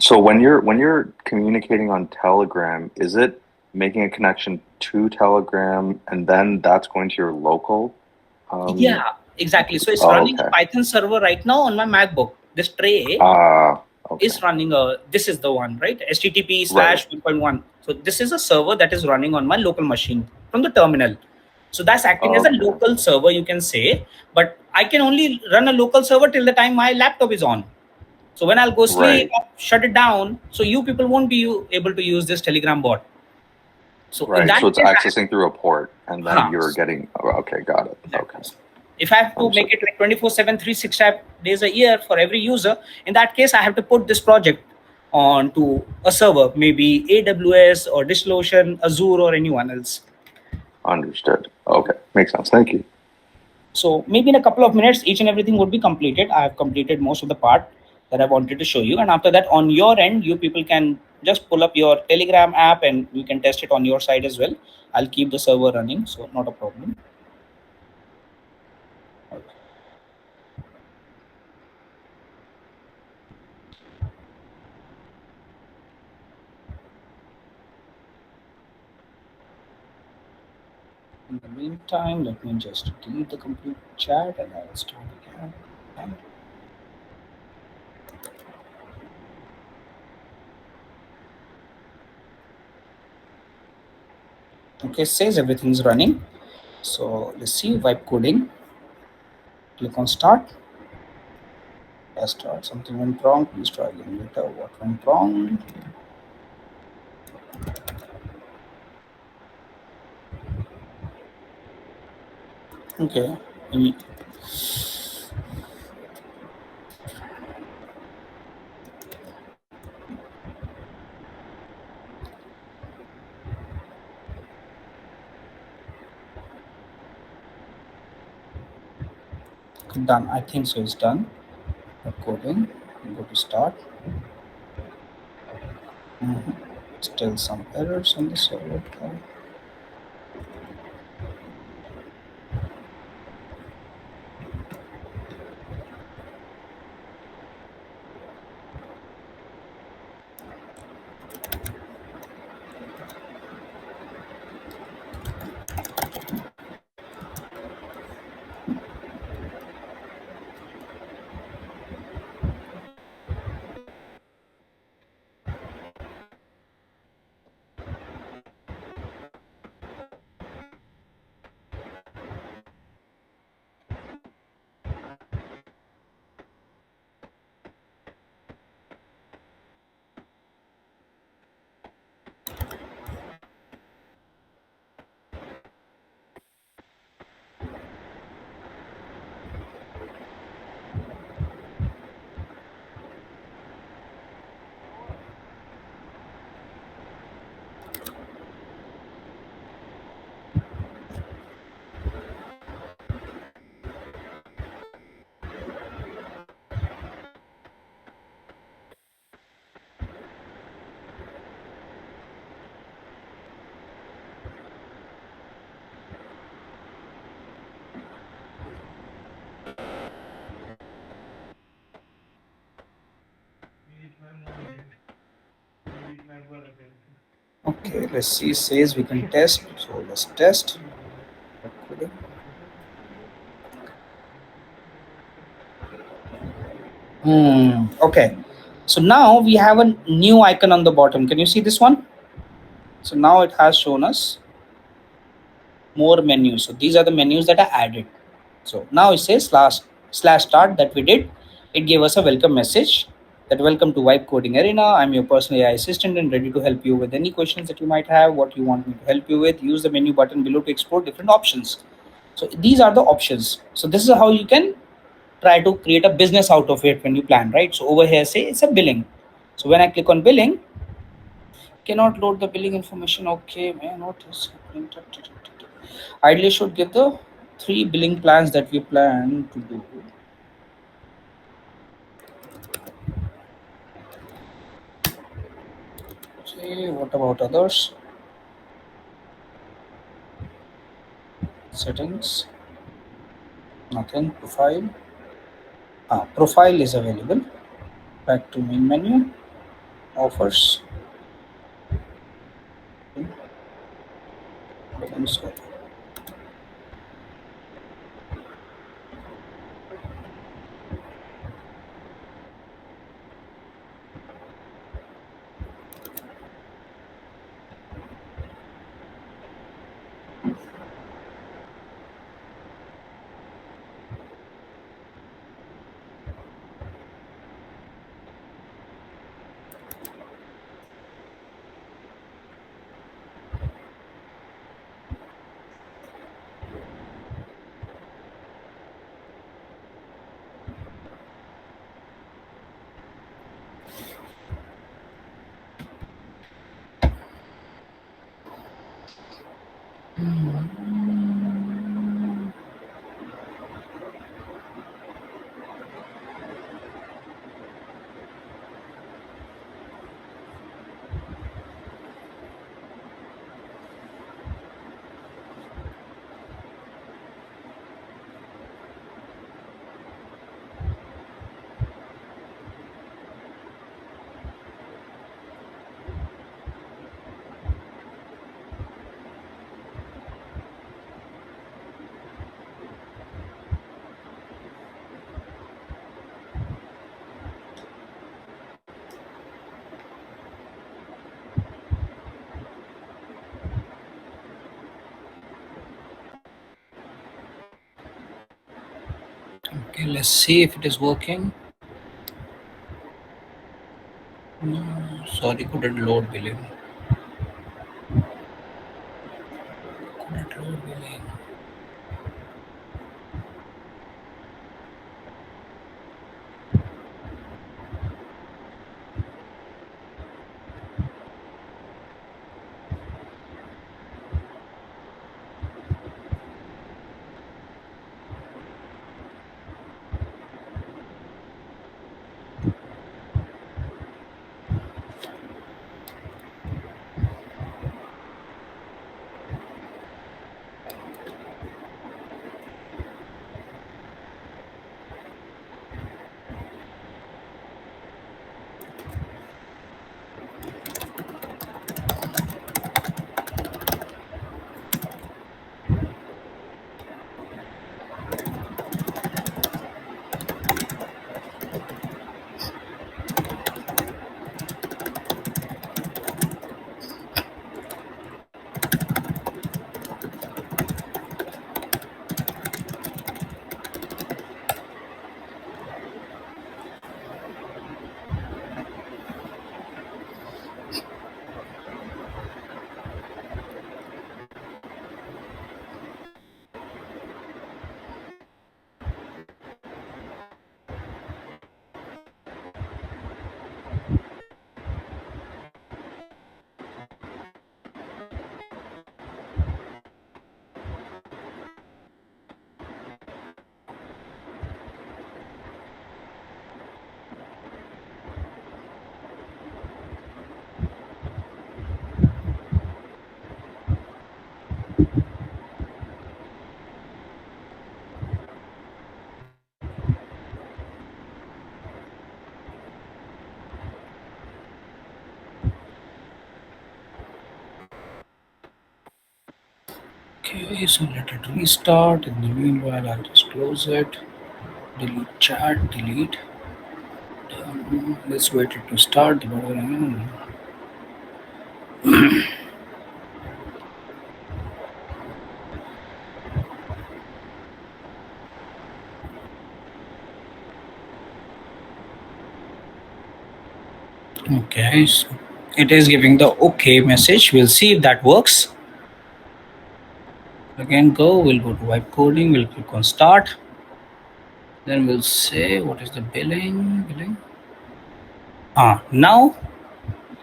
So when you're communicating on Telegram, is it making a connection to Telegram and then that's going to your local? Yeah, exactly. So it's running a Python server right now on my MacBook. This tray is running this is the one, right? HTTP/1.1. So this is a server that is running on my local machine from the terminal. So that's acting as a local server, you can say, but I can only run a local server till the time my laptop is on. So when I'll go sleep, I'll shut it down. So you people won't be able to use this Telegram bot. So in that so it's case, accessing through a port, and then you're getting. Okay, got it. Okay. If I have to make it like 24/7, 365 days a year for every user, in that case, I have to put this project onto a server, maybe AWS or DigitalOcean, Azure, or anyone else. Understood. Okay, makes sense. Thank you. So maybe in a couple of minutes, each and everything would be completed. I have completed most of the part that I wanted to show you. And after that, on your end, you people can just pull up your Telegram app and you can test it on your side as well. I'll keep the server running, so not a problem. In the meantime, let me just delete the complete chat and I'll start again. Okay, says everything's running. So let's see, vibe coding. Click on start. Let's start. Something went wrong. Please try again later. What went wrong? Okay. Done. I think so. It's done. Coding. Go to start. Still some errors on the server. Okay, let's see. Says we can test. So let's test. Okay. So now we have a new icon on the bottom. Can you see this one? So now it has shown us more menus. So these are the menus that are added. So now it says slash start that we did. It gave us a welcome message that welcome to Vibe Coding Arena. I'm your personal AI assistant and ready to help you with any questions that you might have, what you want me to help you with. Use the menu button below to explore different options. So these are the options. So this is how you can try to create a business out of it when you plan, right? So over here, say it's a billing. So when I click on billing, cannot load the billing information. Okay, man, what is happening? Ideally should get the 3 billing plans that we plan to do. Okay, what about others? Settings, nothing. Profile. Profile is available. Back to main menu. offers. Sorry. Okay, let's see if it is working. No, sorry, couldn't load billing. Couldn't load billing. Okay, so let it restart. In the meanwhile, I'll just close it. Delete chat, delete. Let's wait it to start. Okay, so it is giving the OK message. We'll see if that works. Again, we'll go to wipe coding, we'll click on start. Then we'll say, what is the billing? Now,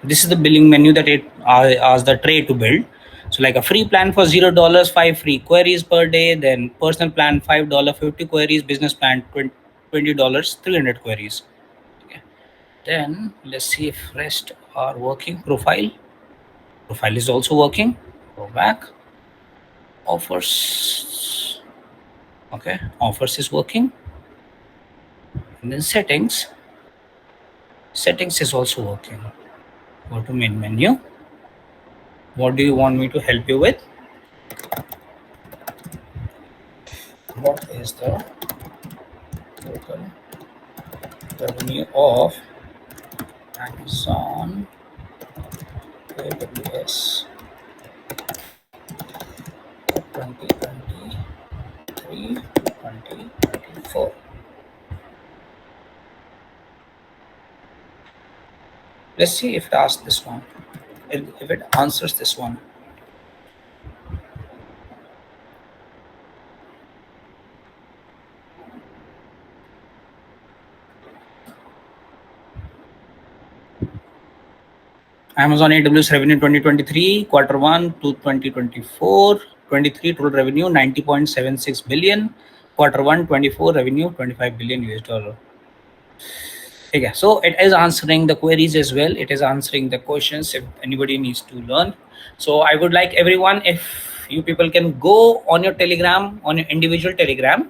this is the billing menu that it asks the tray to build. So like a free plan for $0, 5 free queries per day, then personal plan $5, 50 queries, business plan $20, 300 queries. Okay. Then let's see if rest are working. Profile is also working. Go back. Offers. Okay, offers is working. And then settings is also working. Go to main menu. What do you want me to help you with? What is the total revenue of Amazon AWS 2023 to 2024? Let's see if it asks this one. If it answers this one. Amazon AWS revenue 2023, quarter 1 to 2024, 23 total revenue 90.76 billion, quarter 1 24 revenue 25 billion US dollar. Okay, so it is answering the queries as well. It is answering the questions if anybody needs to learn. So I would like everyone, if you people can go on your Telegram, on your individual Telegram,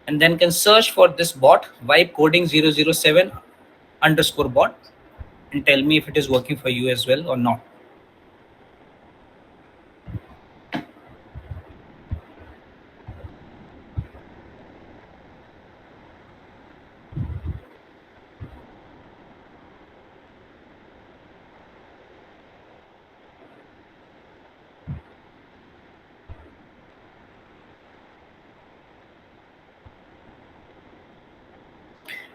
and then can search for this bot, vibe coding 007 underscore bot, and tell me if it is working for you as well or not.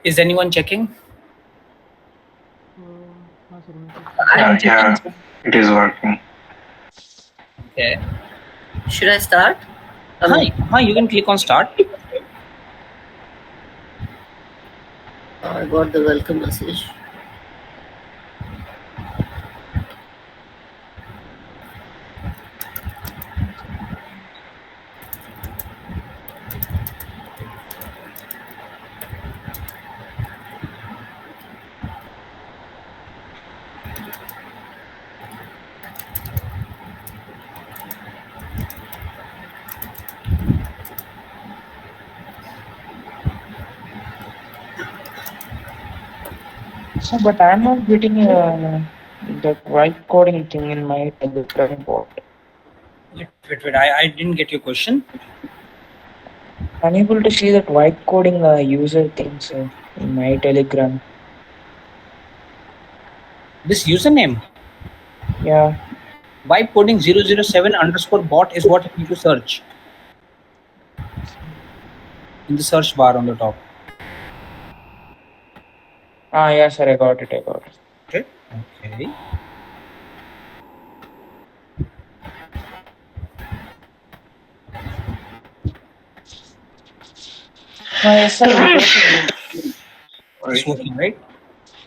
Is anyone checking? Yeah, it is working. Okay. Should I start? Hi, you can click on start. I got the welcome message. So, but I'm not getting the white coding thing in my Telegram bot. Wait. I didn't get your question. Unable to see that white coding user things in my Telegram. This username? Yeah. Vibe coding 007 underscore bot is what you need to search. In the search bar on the top. Ah, yeah, sir, I got it. Okay. Yes, sir. It's working, right?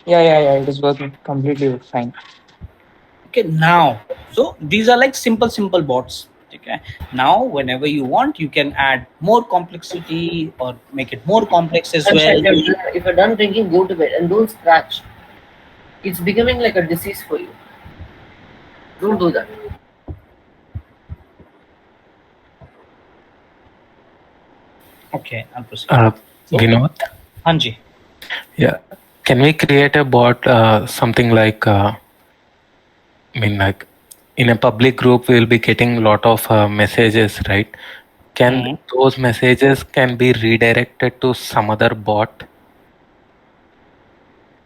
Yeah, it is working completely fine. Okay, now, so these are like simple bots. Okay, now whenever you want, you can add more complexity or make it more complex as well. If you're done drinking, go to bed and don't scratch. It's becoming like a disease for you. Don't do that. Okay, I'll proceed. Vinod? Hanji. Yeah. Can we create a bot, something like, like in a public group, we'll be getting a lot of messages, right? Can those messages can be redirected to some other bot?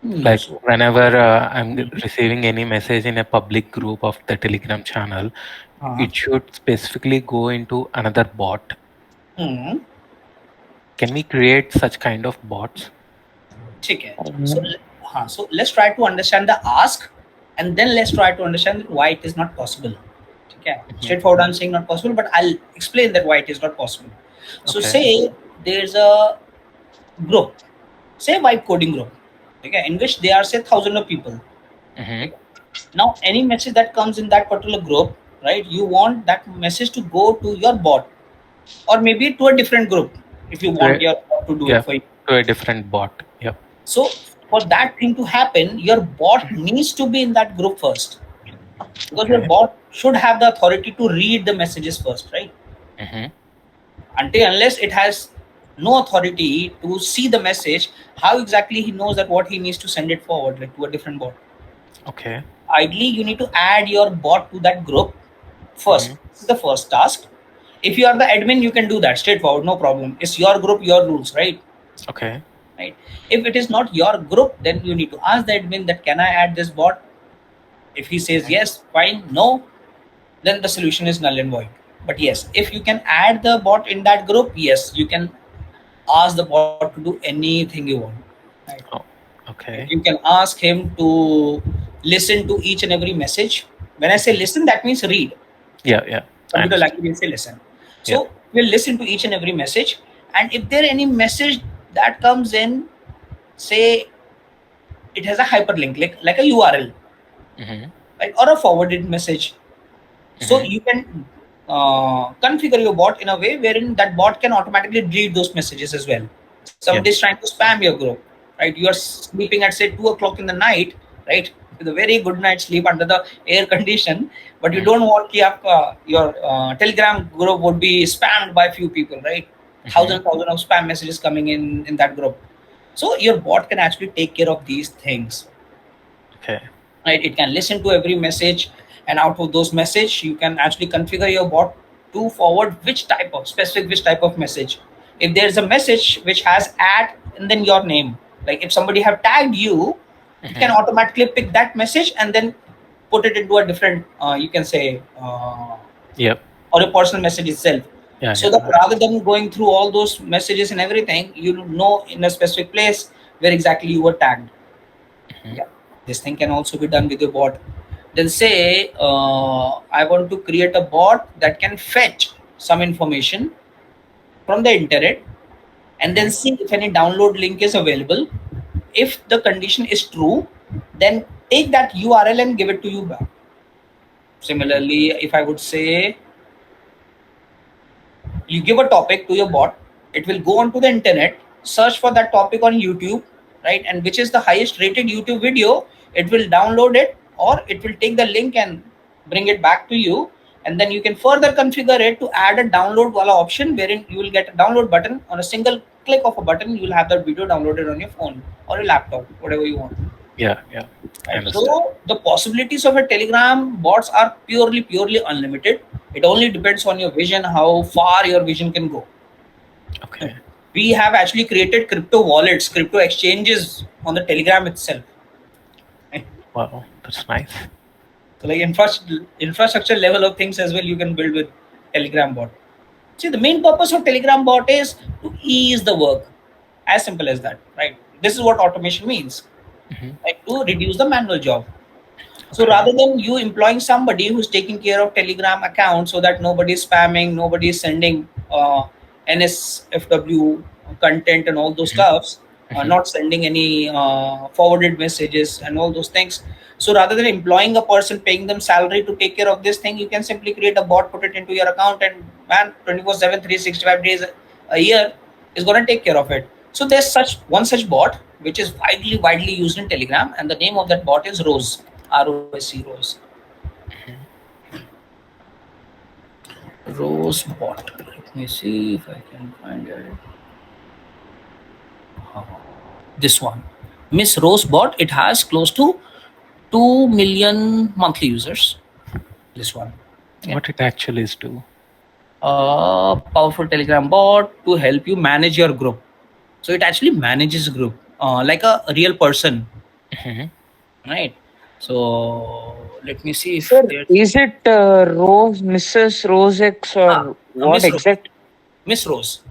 Like whenever I'm receiving any message in a public group of the Telegram channel, it should specifically go into another bot. Can we create such kind of bots? Okay. So let's try to understand the ask, and then let's try to understand why it is not possible. Okay. Straightforward, I'm saying not possible, but I'll explain that why it is not possible. So say there's a group, say vibe coding group, okay, in which there are say thousands of people. Okay? Now any message that comes in that particular group, right, you want that message to go to your bot, or maybe to a different group if you want your bot to do it for you. To a different bot. Yep. So for that thing to happen, your bot needs to be in that group first, because your bot should have the authority to read the messages first, right? Unless it has no authority to see the message, how exactly he knows that what he needs to send it forward, like to a different bot? Okay. ideally you need to add your bot to that group first. This is the first task. If you are the admin, you can do that straightforward, no problem. It's your group, your rules, right? Okay. Right. If it is not your group, then you need to ask the admin that can I add this bot. If he says yes, fine. No, then the solution is null and void. But yes, if you can add the bot in that group, yes, you can ask the bot to do anything you want. Right. Okay. You can ask him to listen to each and every message. When I say listen, that means read. Yeah. Computer language will say listen. So we'll listen to each and every message, and if there any message that comes in, say it has a hyperlink, like a URL, right, or a forwarded message. So you can configure your bot in a way wherein that bot can automatically delete those messages as well. Somebody is trying to spam your group, right? You are sleeping at say 2 o'clock in the night, right, with a very good night's sleep under the air condition, but you don't want your Telegram group would be spammed by few people, right? Thousands of spam messages coming in that group. So your bot can actually take care of these things. Okay. Right, it can listen to every message, and out of those message you can actually configure your bot to forward which type of message. If there's a message which has at and then your name, like if somebody have tagged you, it can automatically pick that message and then put it into a different you can say or a personal message itself. So that rather than going through all those messages and everything, you know in a specific place where exactly you were tagged. Yeah, this thing can also be done with your bot. Then say I want to create a bot that can fetch some information from the internet and then see if any download link is available. If the condition is true, then take that URL and give it to you back. Similarly, if I would say you give a topic to your bot, it will go onto the internet, search for that topic on YouTube, right, and which is the highest rated YouTube video, it will download it, or it will take the link and bring it back to you, and then you can further configure it to add a download wala option wherein you will get a download button. On a single click of a button, you will have that video downloaded on your phone or your laptop, whatever you want. Yeah. Right. So the possibilities of a Telegram bots are purely unlimited. It only depends on your vision, how far your vision can go. Okay. We have actually created crypto wallets, crypto exchanges on the Telegram itself. Wow, that's nice. So like infrastructure level of things as well you can build with Telegram bot. See, the main purpose of Telegram bot is to ease the work. As simple as that, right? This is what automation means. Like to reduce the manual job. So rather than you employing somebody who's taking care of Telegram account so that nobody is spamming, nobody is sending NSFW content and all those stuffs, not sending any forwarded messages and all those things. So rather than employing a person, paying them salary to take care of this thing, you can simply create a bot, put it into your account, and man, 24/7, 365 days a year is going to take care of it. So there's one such bot which is widely used in Telegram, and the name of that bot is Rose. ROSE, Rose. Rose bot. Let me see if I can find it. This one, Miss Rose bot. It has close to 2 million monthly users. This one. What it actually is do? Powerful Telegram bot to help you manage your group. So it actually manages group like a real person, right? So let me see if Sir, is it Rose, Mrs. Rose X, or what Miss exact? Miss Rose.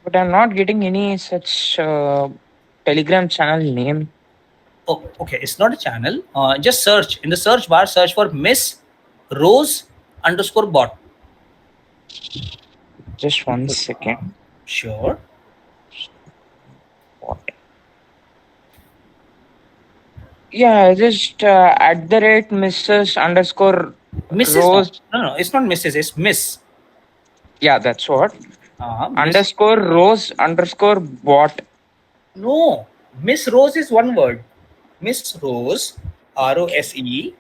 But I'm not getting any such Telegram channel name. Oh, okay. It's not a channel. Just search in the search bar. Search for Miss Rose _ bot. Just 1 second. Sure. What? Yeah, just at the rate Mrs. _ Mrs. Rose. No, it's not Mrs. It's Miss. Yeah, that's what. Miss. _Rose _ bot. No, Miss Rose is one word. Miss Rose, ROSE,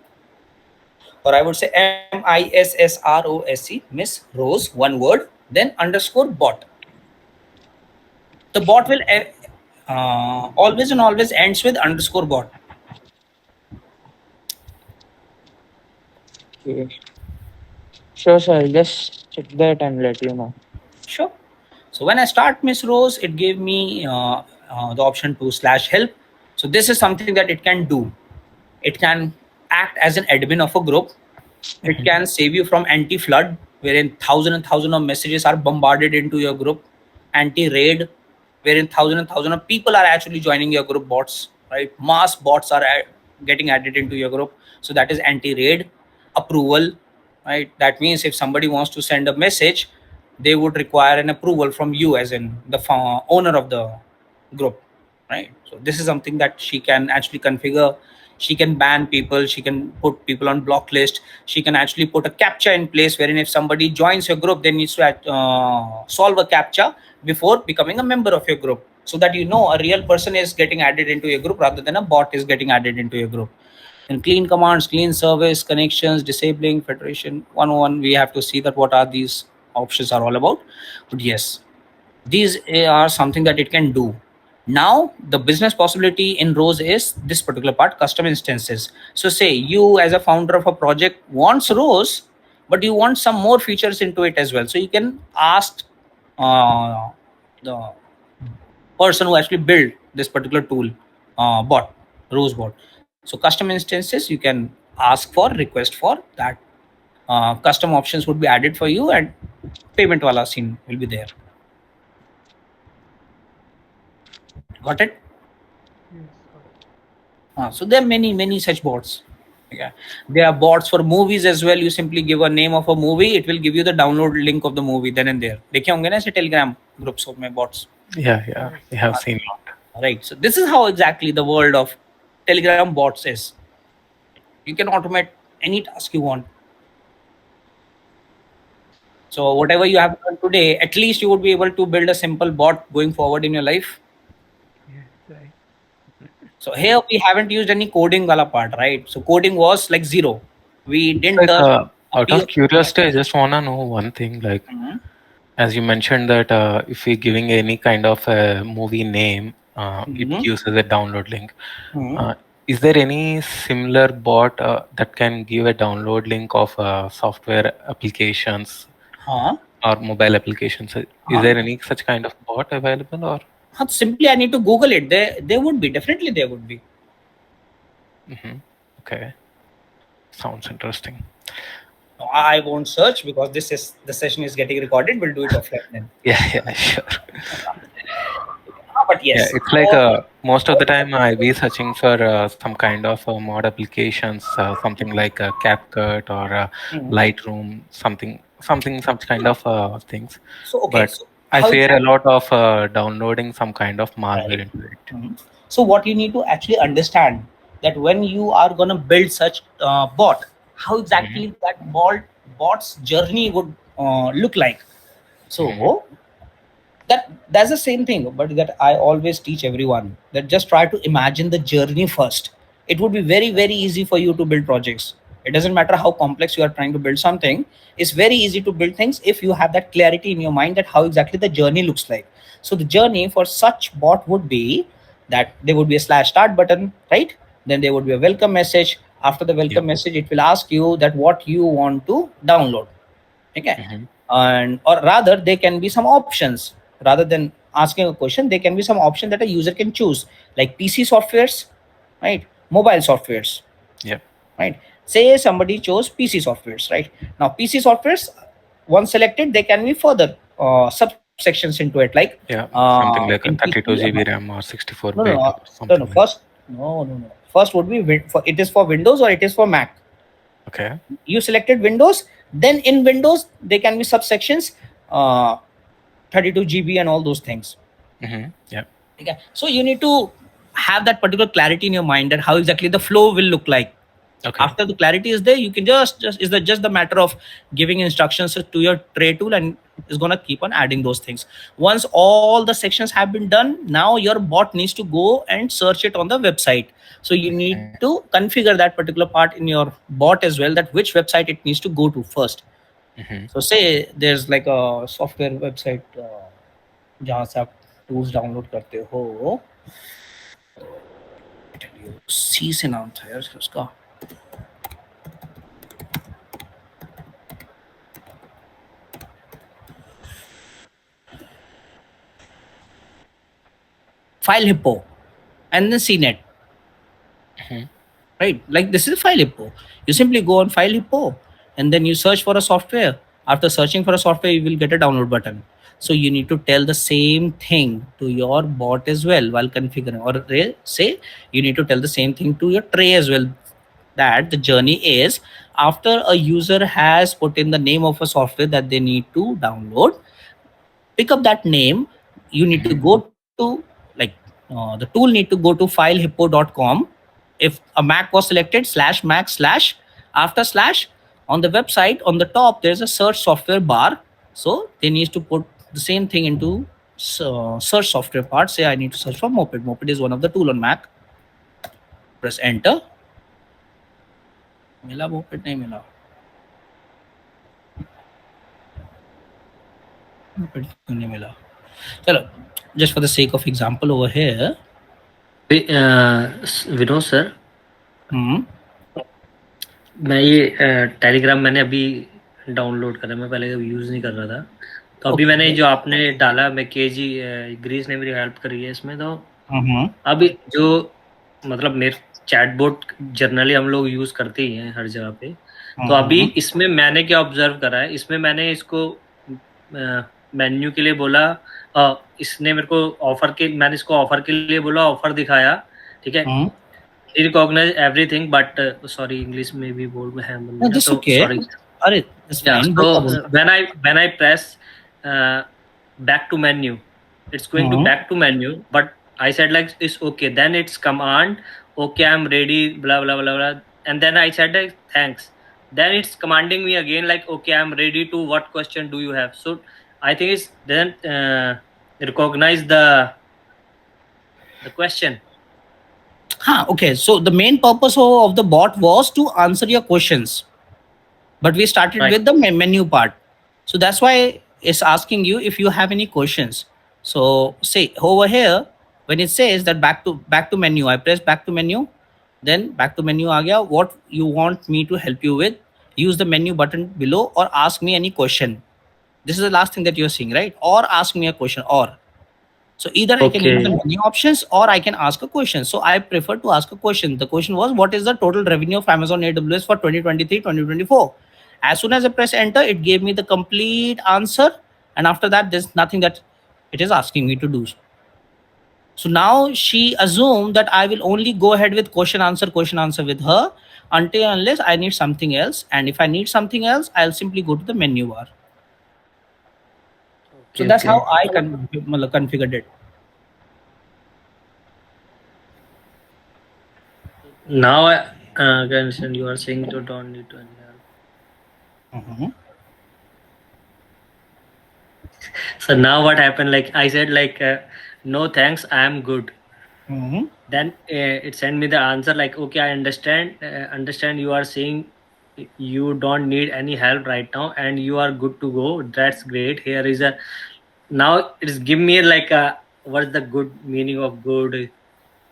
or I would say MISSROSE. Miss Rose, one word. Then _ bot. The bot will always ends with _ bot. Okay. Sure, sir. I'll just check that and let you know. Sure. So when I start Miss Rose, it gave me the option to /help. So this is something that it can do. It can act as an admin of a group. It can save you from anti-flood, wherein thousands and thousands of messages are bombarded into your group. Anti-raid, wherein thousands and thousands of people are actually joining your group bots, right? Mass bots are getting added into your group. So that is anti-raid. Approval, right? That means if somebody wants to send a message, they would require an approval from you as in the owner of the group, right? So this is something that she can actually configure. She can ban people, she can put people on block list, she can actually put a captcha in place wherein if somebody joins your group, they needs to solve a captcha before becoming a member of your group, so that you know a real person is getting added into your group rather than a bot is getting added into your group. And clean commands, clean service, connections, disabling, federation 101, we have to see that what are these options are all about. But yes, these are something that it can do. Now the business possibility in Rose is this particular part, custom instances. So say you as a founder of a project wants Rose, but you want some more features into it as well, so you can ask the person who actually built this particular tool, bot, Rose bot. So custom instances, you can ask for, request for that. Custom options would be added for you, and payment wala scene will be there. Got it? Yes, got it. So there are many such bots. Yeah, there are bots for movies as well. You simply give a name of a movie, it will give you the download link of the movie then and there. देखे होंगे ना ऐसे Telegram groups of my bots. Yeah, we have seen it. Right. So this is how exactly the world of Telegram bots is. You can automate any task you want. So whatever you have done today, at least you would be able to build a simple bot going forward in your life. Yes, right. So here we haven't used any coding wala part, right? So coding was like zero. We didn't Like, touch a out of POC. curiosity, I just wanna know one thing. Like, as you mentioned that if we're giving any kind of a movie name, it gives us a download link. Is there any similar bot that can give a download link of software applications or mobile applications? Is there any such kind of bot available, or? Simply, I need to Google it. There would be, definitely there would be. Okay, sounds interesting. I won't search because the session is getting recorded. We'll do it offline then. Yeah, sure. But yes, yeah, it's like most of the time I'll be searching for some kind of mod applications, something like CapCut or Lightroom, something some kind of things. So okay, but so I how fear a lot of downloading some kind of malware into it. So what you need to actually understand that when you are going to build such bot, how exactly that bot's journey would look like. So that's the same thing, but that I always teach everyone, that just try to imagine the journey first. It would be very easy for you to build projects. It doesn't matter how complex you are trying to build something. It's very easy to build things if you have that clarity in your mind that how exactly the journey looks like. So the journey for such bot would be that there would be a /start button, right? Then there would be a welcome message. After the welcome message, it will ask you that what you want to download. Okay. And or rather there can be some options. Rather than asking a question, there can be some option that a user can choose, like PC softwares, right? Mobile softwares. Yeah. Right. Say somebody chose PC softwares, right? Now PC softwares, once selected, there can be further subsections into it, like something like a in 32 PC, GB RAM or 64 no, bit no, or something. no. First, no. First would be it is for Windows or it is for Mac. Okay. You selected Windows, then in Windows there can be subsections, 32 GB and all those things. Yeah. Okay. So you need to have that particular clarity in your mind that how exactly the flow will look like. Okay. After the clarity is there, you can just the matter of giving instructions to your tray tool, and it's gonna keep on adding those things. Once all the sections have been done, now your bot needs to go and search it on the website. So you need to configure that particular part in your bot as well, that which website it needs to go to first. So say there's like a software website जहाँ से आप tools download करते हो, C से नाम था यार उसका, file hippo, and then CNET. Right? Like this is file hippo. You simply go on file hippo and then you search for a software. After searching for a software, you will get a download button. So you need to tell the same thing to your bot as well while configuring, or say you need to tell the same thing to your tray as well. That the journey is after a user has put in the name of a software that they need to download, pick up that name. You need to go to like the tool need to go to filehippo.com. If a Mac was selected, slash Mac slash, after slash, on the website on the top there's a search software bar. So they need to put the same thing into search software part. Say I need to search for Moped is one of the tool on Mac. Press enter. मिला Moped नहीं मिला. Moped क्यों नहीं मिला? चलो, just for the sake of example over here. Vinod sir, मैं ये Telegram मैंने अभी डाउनलोड करा, मैं पहले यूज नहीं कर रहा था, तो अभी मैंने जो आपने डाला, मैं केजी ग्रीस ने मेरी हेल्प करी है इसमें, तो अभी जो मतलब मेरे चैटबॉट जनरली हम लोग यूज करते ही हैं हर जगह पे, तो अभी इसमें मैंने क्या ऑब्जर्व करा है, इसमें मैंने इसको मेन्यू के लिए बोला, इसने मेरे को ऑफर के, मैंने इसको ऑफर के लिए बोला, ऑफर दिखाया, ठीक है, recognize everything, but sorry English में भी बोल में है, no, this तो okay. sorry. Arre, that's Yeah, fine. so when I press back to menu, it's going to back to menu, but I said like it's okay, then it's command, okay I'm ready, blah blah blah blah, and then I said like thanks, then it's commanding me again like okay I'm ready to, what question do you have? So I think it's then recognize the question. Okay, so the main purpose of the bot was to answer your questions, but we started with the menu part. So that's why it's asking you if you have any questions. So say over here, when it says that back to menu, I press back to menu, then back to menu aa gaya. What you want me to help you with, use the menu button below or ask me any question. This is the last thing that you're seeing, right? Or ask me a question, or so either I can use the menu options or I can ask a question. So I prefer to ask a question. The question was, what is the total revenue of Amazon AWS for 2023-2024? As soon as I press enter, it gave me the complete answer. And after that, there's nothing that it is asking me to do. So now she assumed that I will only go ahead with question answer with her until unless I need something else. And if I need something else, I'll simply go to the menu bar. So that's how I configured it. Now I understand you are saying you don't need to help. So now what happened? Like I said, like no thanks, I am good. Then it sent me the answer like okay, I understand you are saying you don't need any help right now and you are good to go. That's great. Here is a, now it's give me like a, what's the good meaning of good,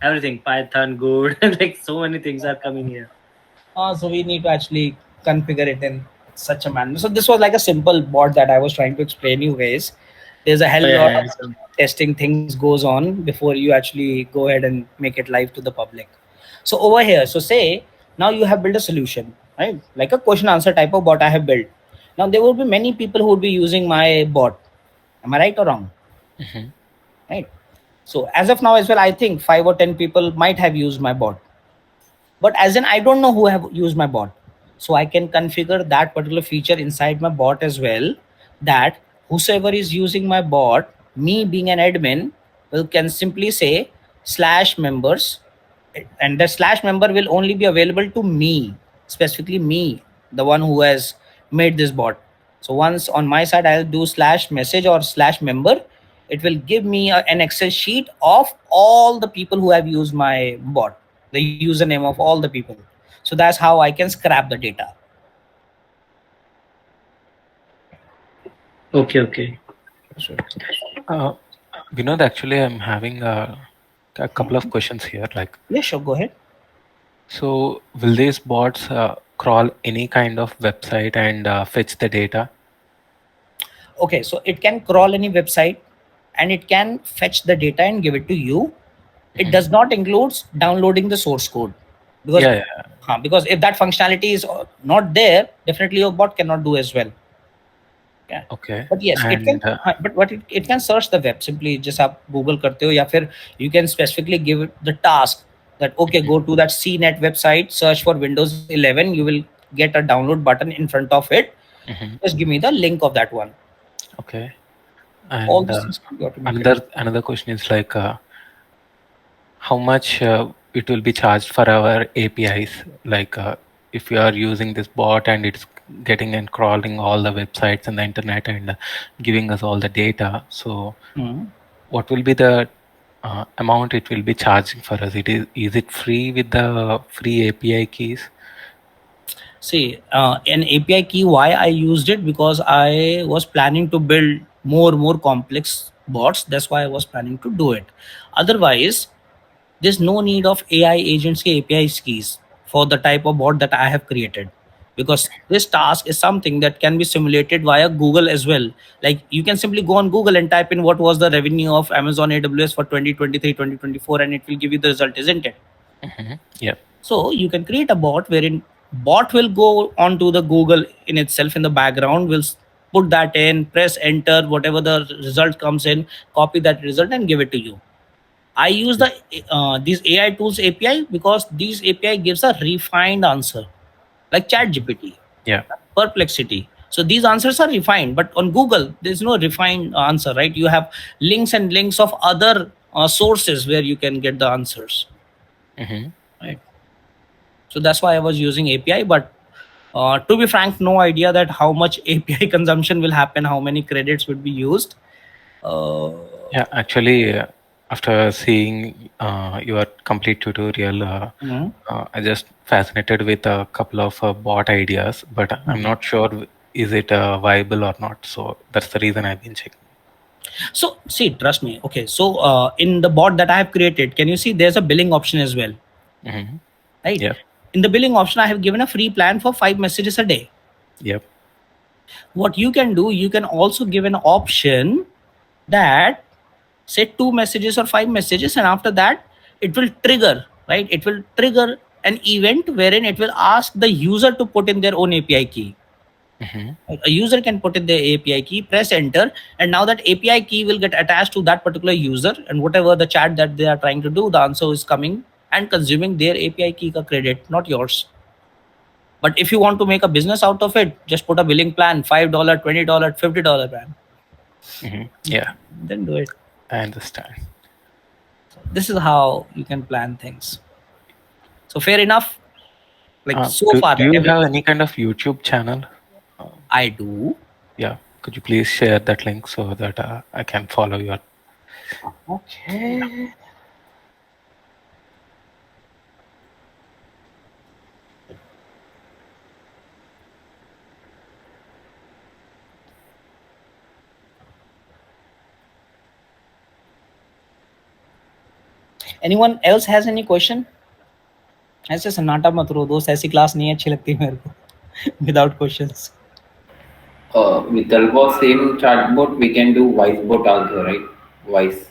everything, Python good, like so many things are coming here. So we need to actually configure it in such a manner. So this was like a simple bot that I was trying to explain you guys. There's a hell lot of testing things goes on before you actually go ahead and make it live to the public. So over here, so say now you have built a solution, right? Like a question answer type of bot I have built. Now there will be many people who would be using my bot. Am I right or wrong? Right. So as of now as well, I think 5 or 10 people might have used my bot. But as in, I don't know who have used my bot. So I can configure that particular feature inside my bot as well, that whosoever is using my bot, me being an admin, can simply say /members, and the /member will only be available to me, specifically me, the one who has made this bot. So once on my side, I'll do /message or /member. It will give me an Excel sheet of all the people who have used my bot, the username of all the people. So that's how I can scrap the data. Okay. Vinod, actually, I'm having a couple of questions here. Like, yeah, sure, go ahead. So, will these bots crawl any kind of website and fetch the data? Okay, so it can crawl any website and it can fetch the data and give it to you. It does not include downloading the source code, because Yeah. because if that functionality is not there, definitely your bot cannot do as well. Okay. But yes, it can. And But what it can search the web. Simply just आप Google करते हो, या फिर you can specifically give it the task that okay, go to that CNET website, search for Windows 11. You will get a download button in front of it. Just give me the link of that one. Okay. All And these things can be automated. another question is like, how much it will be charged for our APIs? Like, if you are using this bot and it's getting and crawling all the websites and the internet and giving us all the data, so what will be the amount it will be charging for us? Is it free with the free API keys? See, an API key, why I used it, because I was planning to build more complex bots. That's why I was planning to do it. Otherwise, there's no need of AI agents ke API keys for the type of bot that I have created, because this task is something that can be simulated via Google as well. Like you can simply go on Google and type in what was the revenue of Amazon AWS for 2023 2024, and it will give you the result, isn't it? Yeah. So you can create a bot wherein bot will go onto the Google in itself in the background, will put that in, press enter, whatever the result comes in, copy that result and give it to you. I use the these AI tools API because these API gives a refined answer, like ChatGPT, Yeah. Perplexity. So these answers are refined, but on Google there's no refined answer, right? You have links and links of other sources where you can get the answers, right? So that's why I was using API, but to be frank, no idea that how much API consumption will happen, how many credits would be used. Yeah, actually, after seeing your complete tutorial, I just fascinated with a couple of bot ideas, but I'm not sure is it viable or not. So that's the reason I've been checking. So see, trust me. Okay, so in the bot that I have created, can you see there's a billing option as well, right? Yeah. In the billing option, I have given a free plan for 5 messages a day. Yep. What you can do, you can also give an option that say 2 messages or 5 messages, and after that it will trigger, right? It will trigger an event wherein it will ask the user to put in their own API key. A user can put in the API key, press enter, and now that API key will get attached to that particular user, and whatever the chat that they are trying to do, the answer is coming and consuming their API key ka credit, not yours. But if you want to make a business out of it, just put a billing plan, $5, $20, $50 plan. Yeah. Then do it. I understand. So this is how you can plan things. So fair enough. Like far, do you have any kind of YouTube channel? I do. Yeah. Could you please share that link so that I can follow your? Okay. Anyone else has any question? ऐसे सन्नाटा मत रो दोस्त, ऐसी class नहीं अच्छी लगती मेरे को without questions. With Albo same chatbot, we can do voice bot also, right? Voice.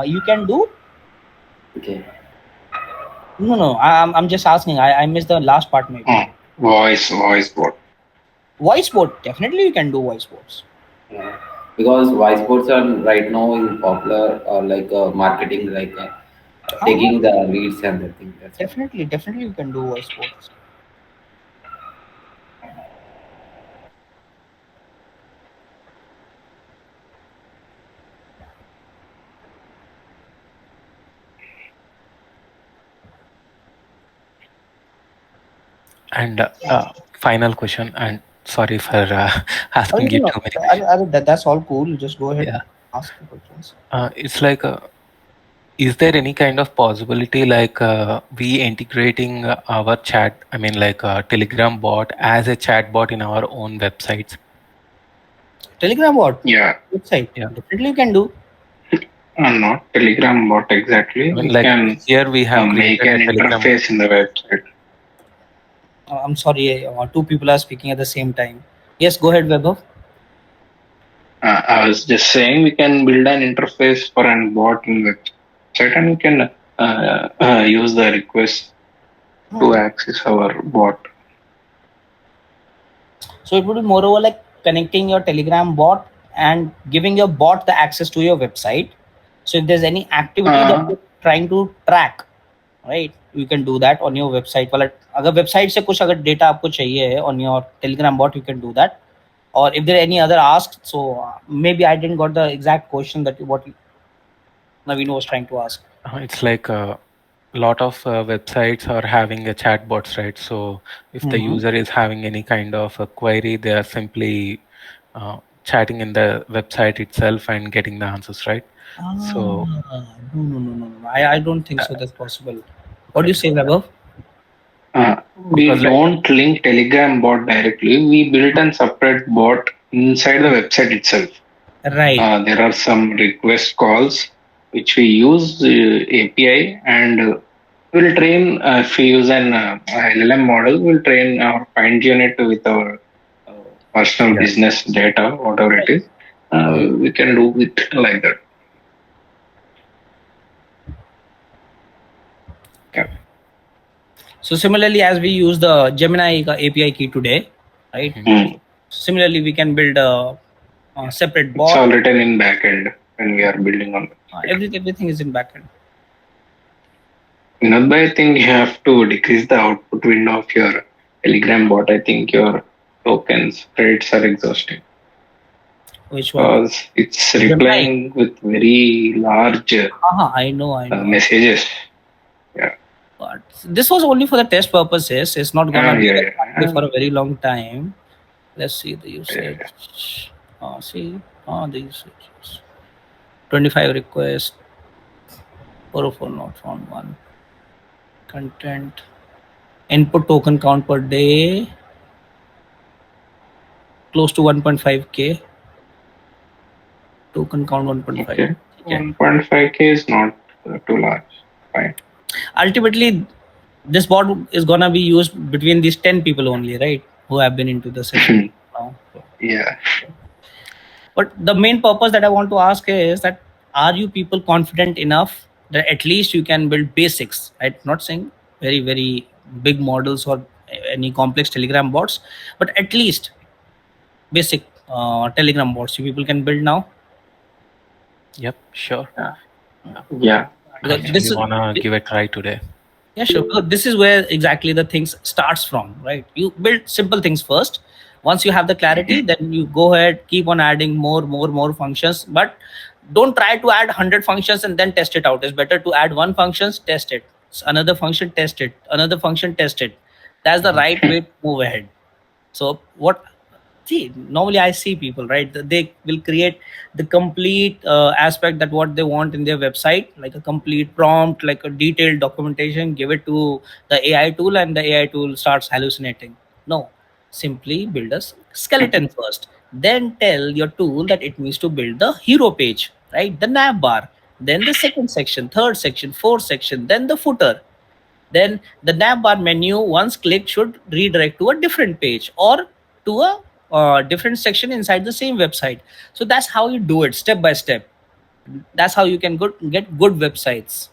You can do? Okay. No. I'm just asking. I missed the last part maybe. Voice bot. Voice bot, definitely you can do voice bots. Yeah. Because voice bots are right now in popular like marketing, like taking the leads and the thing. Definitely you can do voice bots. And final question, and sorry for asking you too many. That's all cool. Just go ahead Yeah. and ask the questions. It's like, is there any kind of possibility like we integrating our chat, I mean like a Telegram bot as a chat bot in our own websites? Telegram bot? Yeah. Website? Yeah. Definitely you can do. Not Telegram bot exactly. I mean, We like can here we have make created an a Telegram interface in the website. I'm sorry, two people are speaking at the same time. Yes, go ahead, Vaibhav. I was just saying we can build an interface for a bot in website, and we can use the request to access our bot. So it would be moreover like connecting your Telegram bot and giving your bot the access to your website. So if there's any activity that you're trying to track, right, you can do that on your website. Well, अगर website से कुछ अगर data आपको चाहिए है on your Telegram bot, you can do that. Or if there are any other asks, so maybe I didn't got the exact question that what Naveen was trying to ask. It's like a lot of websites are having a chatbots, right? So if the user is having any kind of a query, they are simply chatting in the website itself and getting the answers, right? So No. I don't think so. That's possible. What do you say, Vaibhav? We don't link Telegram bot directly. We built a separate bot inside the website itself. Right. There are some request calls which we use API, and we'll train. If we use an LLM model, we'll train or fine tune it with our personal business data, whatever it is. We can do it like that. Yeah. So similarly, as we use the Gemini API key today, right? Similarly, we can build a separate bot. It's all written in backend when we are building on. Everything is in backend. I think you have to decrease the output window of your Telegram bot. I think your tokens credits are exhausting. Which one? Because it's replying with very large I know. Messages. Yeah. But this was only for the test purposes. It's not gonna be active for a very long time. Let's see the usage. The usage. 25 requests. 404 not found one. Content. Input token count per day. Close to 1.5k. Token count 1.5. Okay. 1.5k is not too large. Fine. Ultimately, this bot is gonna be used between these 10 people only, right? Who have been into the session now. Yeah. But the main purpose that I want to ask is that are you people confident enough that at least you can build basics, right? Not saying very, very big models or any complex Telegram bots, but at least basic Telegram bots you people can build now? Yep, sure. Yeah. This is wanna give it a try today. Yeah, sure. Because this is where exactly the things starts from, right? You build simple things first. Once you have the clarity, then you go ahead, keep on adding more functions. But don't try to add 100 functions and then test it out. It's better to add one function, test it. Another function, test it. Another function, test it. That's the right way to move ahead. So normally I see people, right? They will create the complete aspect that what they want in their website, like a complete prompt, like a detailed documentation, give it to the AI tool, and the AI tool starts hallucinating. No, simply build a skeleton first. Then tell your tool that it needs to build the hero page, right? The nav bar, then the second section, third section, fourth section, then the footer. Then the nav bar menu, once clicked, should redirect to a different page or to a different section inside the same website. So that's how you do it, step by step. That's how you can get good websites,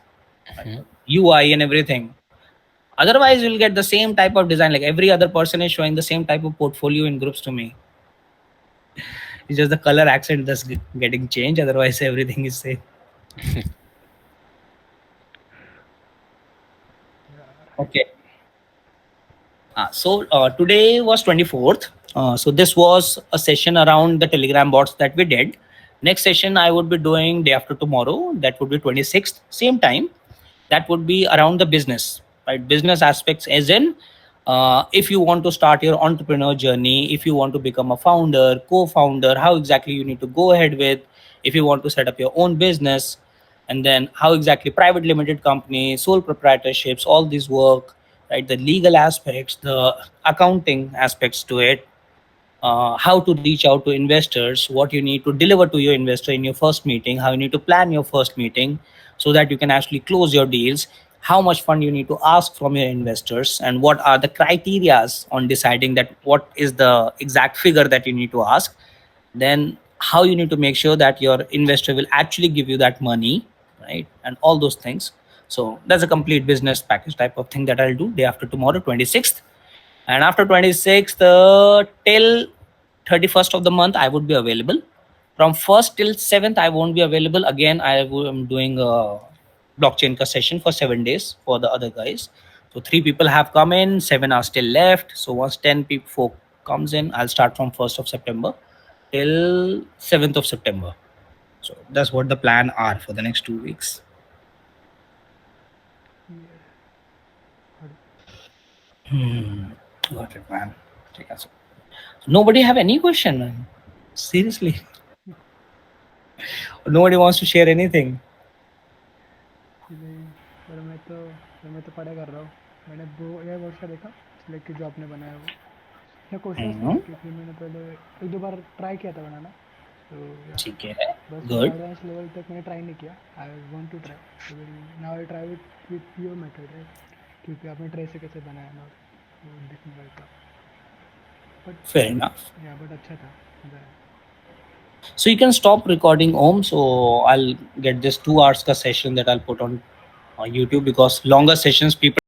UI and everything. Otherwise, you'll get the same type of design. Like every other person is showing the same type of portfolio in groups to me. It's just the color accent that's getting changed. Otherwise, everything is same. Okay. So today was 24th. So this was a session around the Telegram bots that we did. Next session I would be doing day after tomorrow. That would be 26th, same time. That would be around the business, right? Business aspects, as in if you want to start your entrepreneur journey, if you want to become a founder, co-founder, how exactly you need to go ahead with, if you want to set up your own business, and then how exactly private limited company, sole proprietorships, all these work, right? The legal aspects, the accounting aspects to it, how to reach out to investors, what you need to deliver to your investor in your first meeting, how you need to plan your first meeting so that you can actually close your deals, how much fund you need to ask from your investors, and what are the criterias on deciding that what is the exact figure that you need to ask. Then how you need to make sure that your investor will actually give you that money, right? And all those things. So that's a complete business package type of thing that I'll do day after tomorrow, 26th. And after 26th till 31st of the month, I would be available. From 1st till 7th, I won't be available. Again, I am doing a blockchain session for 7 days for the other guys. So 3 people have come in, 7 are still left. So once 10 people comes in, I'll start from 1st of September till 7th of September. So that's what the plan are for the next 2 weeks. Got it, man. Nobody have any question, man. Seriously. Nobody wants to share anything. नहीं पर मैं तो पढ़ाई कर रहा हूँ. मैंने वो ये वर्ष का देखा लेकिन जो आपने बनाया वो मैं कोशिश नहीं की थी. मैंने पहले एक दो बार ट्राई किया था बनाना. तो ठीक है. बस एडवांस लेवल तक मैंने ट्राई नहीं किया. I want to try. Now I try with your method, right? क्योंकि आपने ट्राई से कैसे बनाया ना वो देखने वाला था. But fair enough. या बट अच्छा था. So you can stop recording, Om. So I'll get this 2 hours ka session that I'll put on YouTube, because longer sessions people